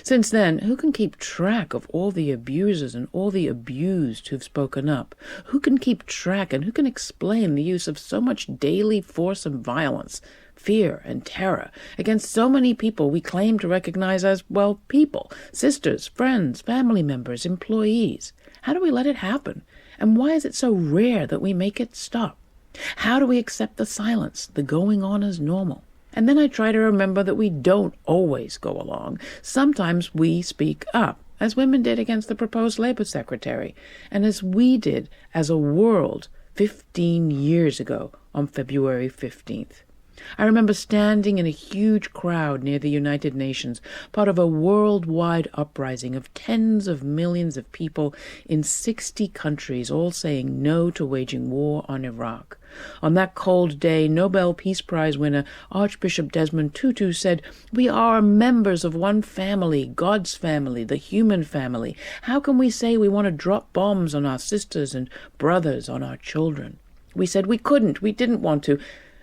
Since then, who can keep track of all the abusers and all the abused who've spoken up? Who can keep track and who can explain the use of so much daily force and violence, fear and terror against so many people we claim to recognize as, well, people, sisters, friends, family members, employees? How do we let it happen? And why is it so rare that we make it stop? How do we accept the silence, the going on as normal? And then I try to remember that we don't always go along. Sometimes we speak up, as women did against the proposed labor secretary, and as we did as a world 15 years ago on February 15th. I remember standing in a huge crowd near the United Nations, part of a worldwide uprising of tens of millions of people in 60 countries, all saying no to waging war on Iraq. On that cold day, Nobel Peace Prize winner Archbishop Desmond Tutu said, "We are members of one family, God's family, the human family. How can we say we want to drop bombs on our sisters and brothers, on our children?" We said we couldn't, we didn't want to,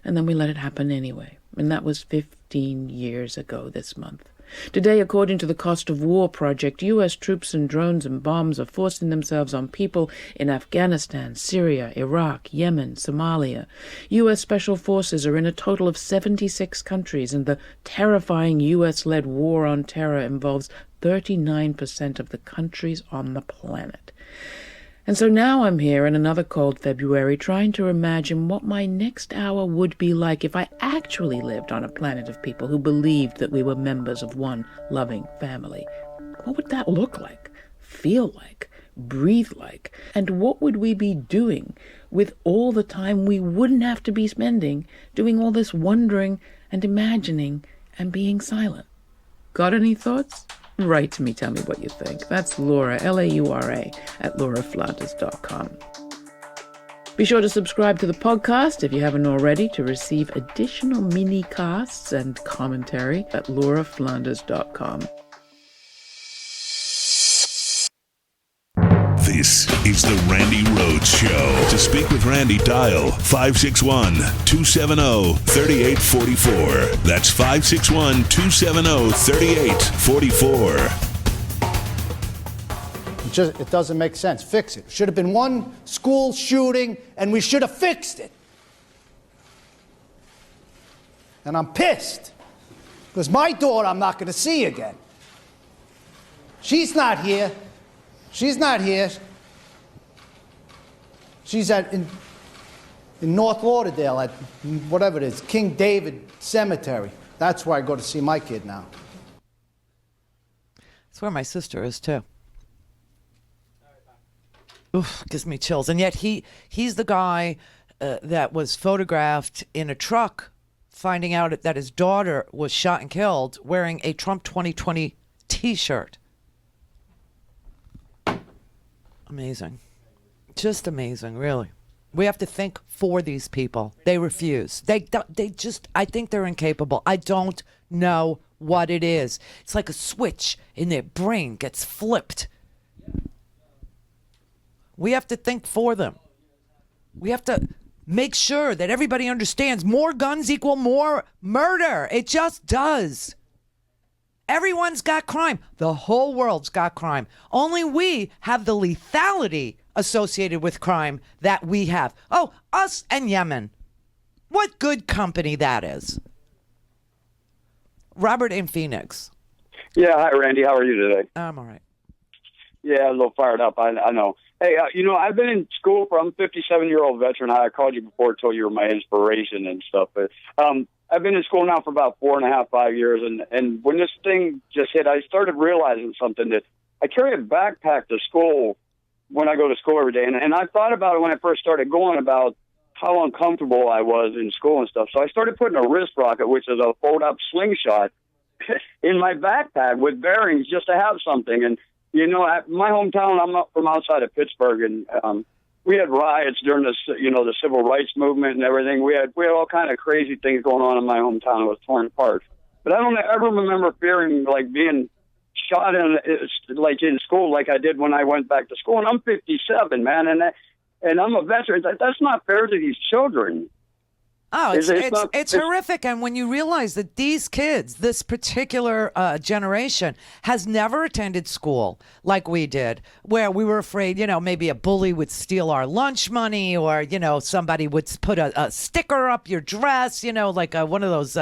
and then we let it happen anyway. And that was 15 years ago this month. Today, according to the Cost of War Project, U.S. troops and drones and bombs are forcing themselves on people in Afghanistan, Syria, Iraq, Yemen, Somalia. U.S. Special Forces are in a total of 76 countries, and the terrifying U.S.-led war on terror involves 39% of the countries on the planet. And so now I'm here in another cold February trying to imagine what my next hour would be like if I actually lived on a planet of people who believed that we were members of one loving family. What would that look like, feel like, breathe like? And what would we be doing with all the time we wouldn't have to be spending doing all this wondering and imagining and being silent? Got any thoughts? Write to me, tell me what you think. That's Laura, Laura, at lauraflanders.com. Be sure to subscribe to the podcast if you haven't already to receive additional mini-casts and commentary at lauraflanders.com. This is the Randi Rhodes Show. To speak with Randi, dial 561-270-3844. That's 561-270-3844. It doesn't make sense. Fix it. Should have been one school shooting, and we should have fixed it. And I'm pissed, because my daughter I'm not going to see again. She's not here. She's not here. She's in North Lauderdale at whatever it is, King David Cemetery. That's where I go to see my kid now. That's where my sister is too. Oof, gives me chills. And yet he's the guy that was photographed in a truck, finding out that his daughter was shot and killed wearing a Trump 2020 T-shirt. Amazing. Just amazing, really. We have to think for these people. They refuse. They just, I think they're incapable. I don't know what it is. It's like a switch in their brain gets flipped. We have to think for them. We have to make sure that everybody understands more guns equal more murder. It just does. Everyone's got crime. The whole world's got crime. Only we have the lethality associated with crime that we have. Oh, us and Yemen. What good company that is. Robert in Phoenix. Yeah, hi, Randi. How are you today? I'm all right. Yeah, a little fired up. I know. Hey, I've been in school I'm a 57-year-old veteran. I called you before, told you were my inspiration and stuff. But I've been in school now for about 4.5, 5 years. And when this thing just hit, I started realizing something, that I carry a backpack to school when I go to school every day. And I thought about it when I first started going, about how uncomfortable I was in school and stuff. So I started putting a wrist rocket, which is a fold-up slingshot, in my backpack with bearings just to have something. And, at my hometown, I'm up from outside of Pittsburgh, and we had riots during the civil rights movement and everything. We had all kind of crazy things going on in my hometown. It was torn apart. But I don't ever remember fearing like being shot in school like I did when I went back to school. And I'm 57, man, and I'm a veteran. That's not fair to these children. Oh, it's horrific. And when you realize that these kids, this particular generation, has never attended school like we did, where we were afraid, maybe a bully would steal our lunch money, or, somebody would put a sticker up your dress, like one of those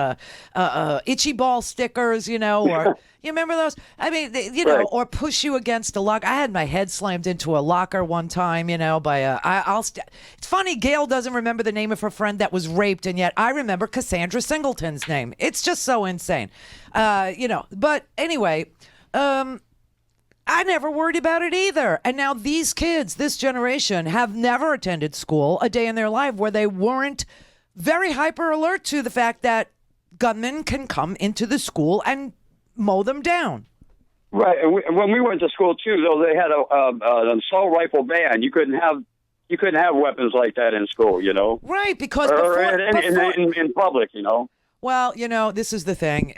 itchy ball stickers, or... You remember those? I mean, right. Or push you against a locker. I had my head slammed into a locker one time, by it's funny, Gail doesn't remember the name of her friend that was raped, and yet I remember Cassandra Singleton's name. It's just so insane. But anyway, I never worried about it either. And now these kids, this generation, have never attended school a day in their life where they weren't very hyper alert to the fact that gunmen can come into the school and mow them down. Right. And when we went to school too, though, they had an assault rifle ban. You couldn't have weapons like that in school, you know. Right, because in public, you know. Well, this is the thing.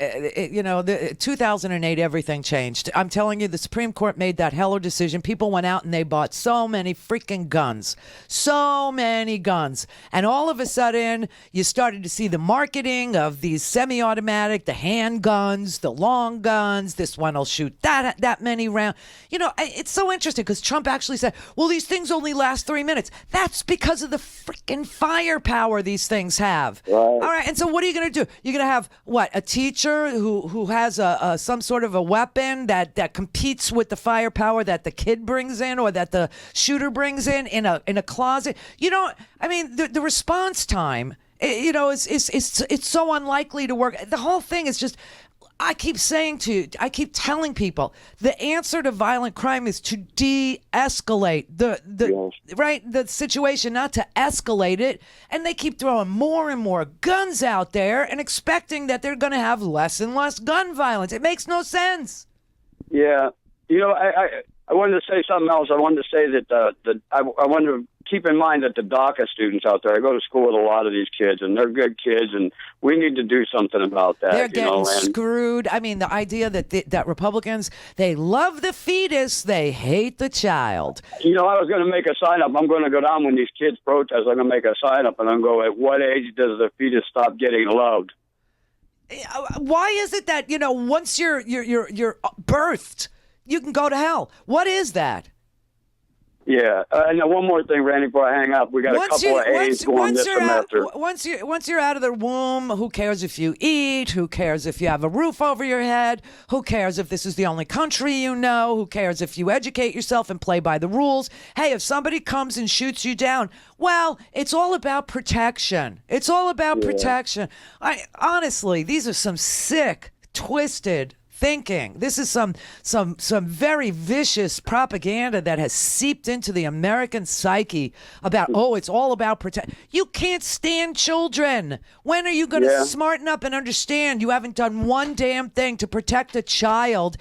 2008, everything changed. I'm telling you, the Supreme Court made that Heller decision. People went out and they bought so many freaking guns. So many guns. And all of a sudden, you started to see the marketing of these semi-automatic, the handguns, the long guns. This one will shoot that many rounds. It's so interesting because Trump actually said, well, these things only last 3 minutes. That's because of the freaking firepower these things have. Right. All right, and so what are you going to do? You're going to have, a teacher who has some sort of a weapon that competes with the firepower that the kid brings in or that the shooter brings in a closet. The response time, it's so unlikely to work. The whole thing is just, I keep telling people, the answer to violent crime is to de-escalate the situation, not to escalate it. And they keep throwing more and more guns out there and expecting that they're going to have less and less gun violence. It makes no sense. Yeah. I wanted to say something else. I wanted to say that I wanted to keep in mind that the DACA students out there, I go to school with a lot of these kids, and they're good kids, and we need to do something about that. They're getting screwed. I mean, the idea that Republicans, they love the fetus, they hate the child. I was going to make a sign up. I'm going to go down when these kids protest. I'm going to make a sign up, and I'm going to go, at what age does the fetus stop getting loved? Why is it that, once you're birthed, you can go to hell? What is that? Yeah, and one more thing, Randy, before I hang up, we got a couple of A's going this semester. Once you're out of the womb, who cares if you eat? Who cares if you have a roof over your head? Who cares if this is the only country you know? Who cares if you educate yourself and play by the rules? Hey, if somebody comes and shoots you down, well, it's all about protection. It's all about protection. Honestly, these are some sick, twisted thinking. This is some very vicious propaganda that has seeped into the American psyche about, it's all about protect. You can't stand children. When are you going to smarten up and understand you haven't done one damn thing to protect a child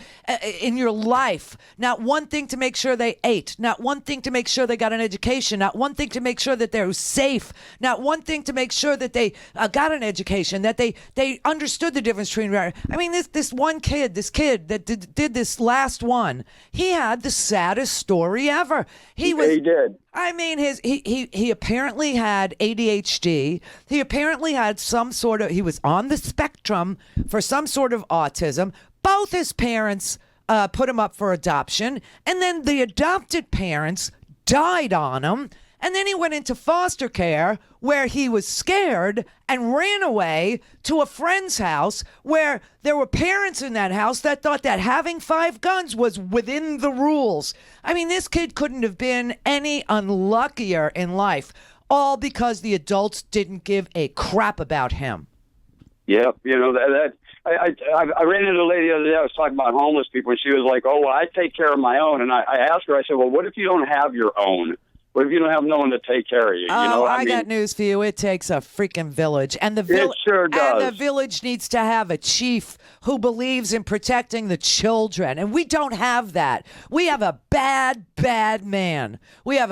in your life? Not one thing to make sure they ate. Not one thing to make sure they got an education. Not one thing to make sure that they're safe. Not one thing to make sure that they got an education, that they understood the difference between. I mean, this one kid, this kid that did this last one, he had the saddest story ever. He did. I mean, he apparently had ADHD. He apparently had he was on the spectrum for some sort of autism. Both his parents put him up for adoption, and then the adopted parents died on him. And then he went into foster care where he was scared and ran away to a friend's house where there were parents in that house that thought that having 5 guns was within the rules. I mean, this kid couldn't have been any unluckier in life, all because the adults didn't give a crap about him. Yep, I ran into a lady the other day. I was talking about homeless people, and she was like, "Oh, well, I take care of my own." And I asked her, I said, "Well, what if you don't have your own? What if you don't have no one to take care of you?" I got news for you. It takes a freaking village. And it sure does. And the village needs to have a chief who believes in protecting the children. And we don't have that. We have a bad, bad man. We have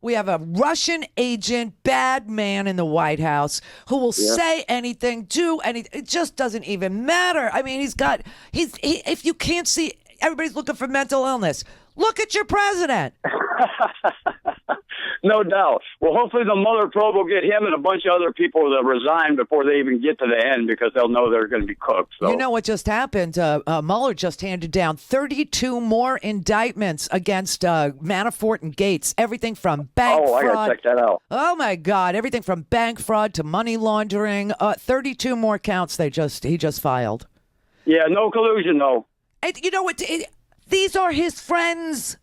We have a Russian agent, bad man in the White House who will say anything, do anything. It just doesn't even matter. I mean, if you can't see, everybody's looking for mental illness. Look at your president. No doubt. Well, hopefully the Mueller probe will get him and a bunch of other people that resign before they even get to the end, because they'll know they're going to be cooked. So. You know what just happened? Mueller just handed down 32 more indictments against Manafort and Gates. Everything from bank fraud. I got to check that out. Oh, my God. Everything from bank fraud to money laundering. 32 more counts he just filed. Yeah, no collusion, though. And you know what? These are his friends.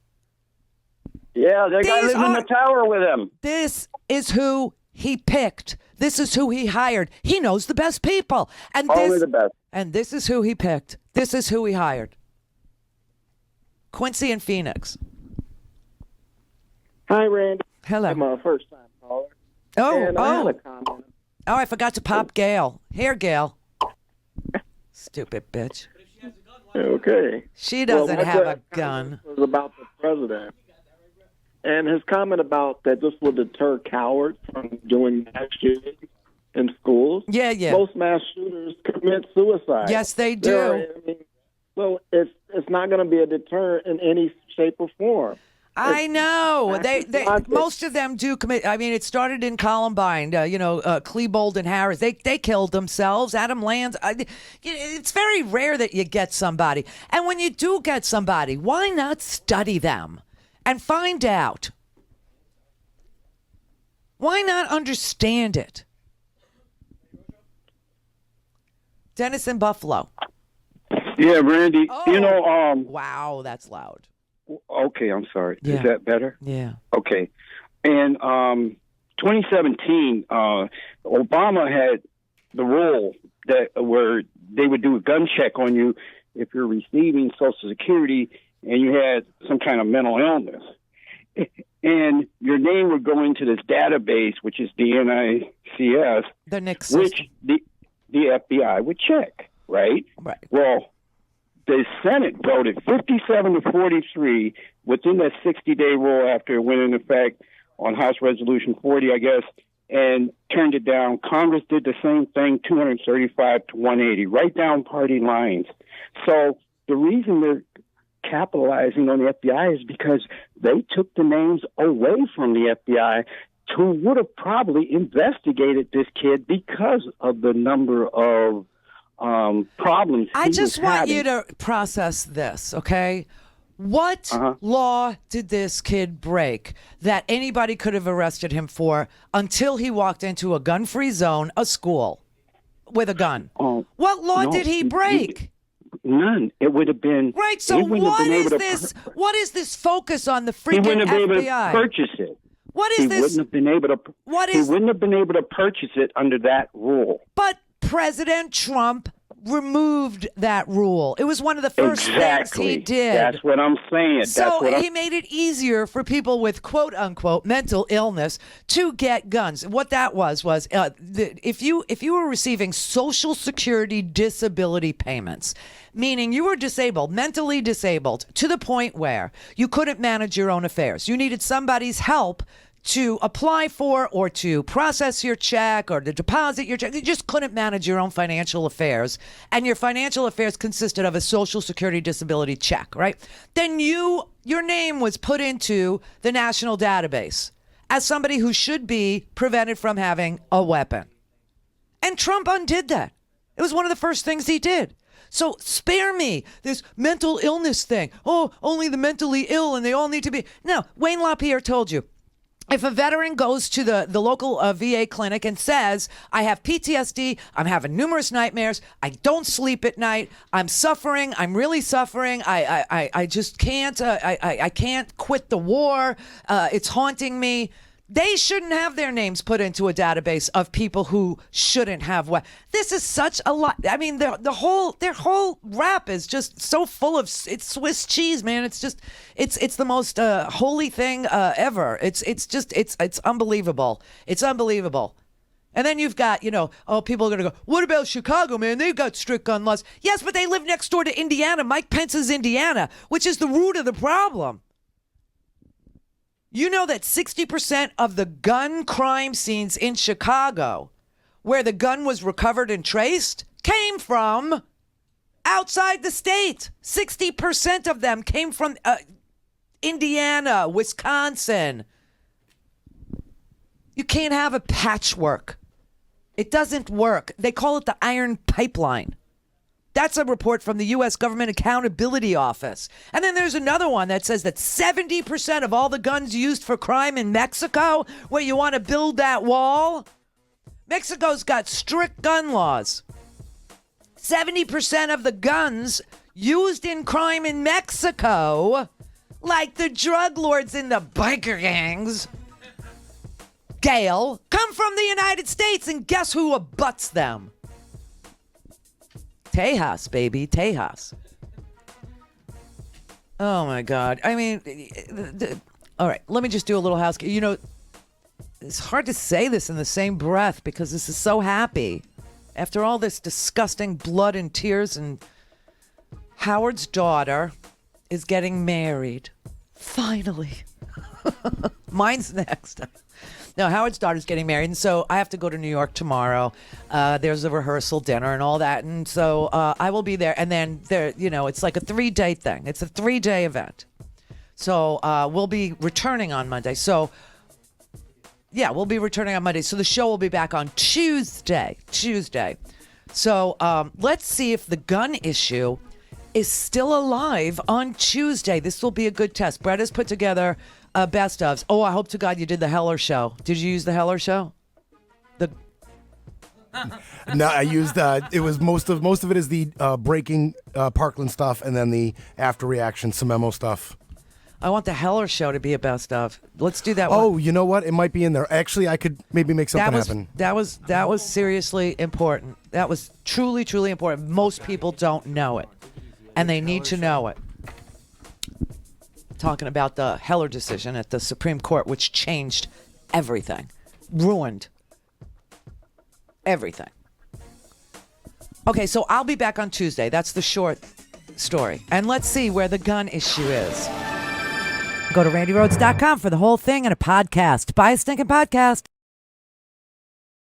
Yeah, the guy lives in the tower with him. This is who he picked. This is who he hired. He knows the best people. And Only the best. And this is who he picked. This is who he hired. Quincy in Phoenix. Hi, Randy. Hello. I'm a first-time caller. Oh, I forgot to pop Gail. Here, Gail. Stupid bitch. Okay. She doesn't have a that gun. Was about the president. And his comment about that this will deter cowards from doing mass shootings in schools. Yeah. Most mass shooters commit suicide. Yes, they do. So it's not going to be a deterrent in any shape or form. I know. They most of them do commit. I mean, it started in Columbine. Klebold and Harris. They killed themselves. Adam Lanza. It's very rare that you get somebody. And when you do get somebody, why not study them and find out? Why not understand it? Dennis in Buffalo. Yeah, Randy. Oh. Wow, that's loud. Okay, I'm sorry. Yeah. Is that better? Yeah. Okay. And 2017, Obama had the rule where they would do a gun check on you if you're receiving Social Security and you had some kind of mental illness. And your name would go into this database, which is the NICS, the NICS, which the FBI would check, right? Right. Well, the Senate voted 57 to 43 within that 60-day rule after it went into effect on House Resolution 40, I guess, and turned it down. Congress did the same thing, 235 to 180, right down party lines. So the reason they're capitalizing on the FBI is because they took the names away from the FBI who would have probably investigated this kid because of the number of problems. I just want you to process this, okay? What law did this kid break that anybody could have arrested him for until he walked into a gun-free zone, a school, with a gun? What law did he break? None. It would have been right. So what is this? What is this focus on the freaking FBI? He wouldn't have been able to purchase it. What is this? He wouldn't have been able to. He wouldn't have been able to purchase it under that rule. But President Trump removed that rule. It was one of the first things he did. That's what I'm saying. So he made it easier for people with quote unquote mental illness to get guns. What that was if you were receiving Social Security disability payments, meaning you were disabled, mentally disabled, to the point where you couldn't manage your own affairs. You needed somebody's help to apply for or to process your check or to deposit your check. You just couldn't manage your own financial affairs. And your financial affairs consisted of a Social Security disability check, right? Then your name was put into the national database as somebody who should be prevented from having a weapon. And Trump undid that. It was one of the first things he did. So spare me this mental illness thing. Oh, only the mentally ill and they all need to be. No, Wayne LaPierre told you. If a veteran goes to the local VA clinic and says, I have PTSD, I'm having numerous nightmares, I don't sleep at night, I'm suffering, I'm really suffering, I just can't, I can't quit the war, it's haunting me. They shouldn't have their names put into a database of people who shouldn't have what. This is such a lot. I mean, their whole rap is just so full of it's Swiss cheese, man. It's just it's the most holy thing ever. It's unbelievable. It's unbelievable. And then you've got, people are going to go, what about Chicago, man? They've got strict gun laws. Yes, but they live next door to Indiana. Mike Pence's Indiana, which is the root of the problem. You know that 60% of the gun crime scenes in Chicago, where the gun was recovered and traced, came from outside the state. 60% of them came from Indiana, Wisconsin. You can't have a patchwork. It doesn't work. They call it the iron pipeline. That's a report from the U.S. Government Accountability Office. And then there's another one that says that 70% of all the guns used for crime in Mexico, where you want to build that wall, Mexico's got strict gun laws. 70% of the guns used in crime in Mexico, like the drug lords and the biker gangs, Gail, come from the United States, and guess who abuts them? Tejas, baby, Tejas. Oh, my God. I mean, all right, let me just do a little housekeeping. it's hard to say this in the same breath because this is so happy. After all this disgusting blood and tears, and Howard's daughter is getting married. Finally. Mine's next. No, Howard's daughter's getting married, and so I have to go to New York tomorrow. There's a rehearsal dinner and all that, and so I will be there. And then there, it's like a 3-day thing. It's a 3-day event. So we'll be returning on Monday. So yeah, we'll be returning on Monday. So the show will be back on Tuesday. So let's see if the gun issue is still alive on Tuesday. This will be a good test. Brett has put together a best ofs. Oh, I hope to God you did the Heller show. Did you use the Heller show? No, I used it was most of it is the breaking Parkland stuff, and then the after reaction Samemo stuff. I want the Heller show to be a best of. Let's do that. Oh, you know what? It might be in there. Actually, I could maybe make something happen. That was seriously important. That was truly, truly important. Most people don't know it, and they need to know it. Talking about the Heller decision at the Supreme Court, which changed everything, ruined everything. Okay, so I'll be back on Tuesday. That's the short story. And let's see where the gun issue is. Go to RandiRhodes.com for the whole thing and a podcast. Buy a stinking podcast.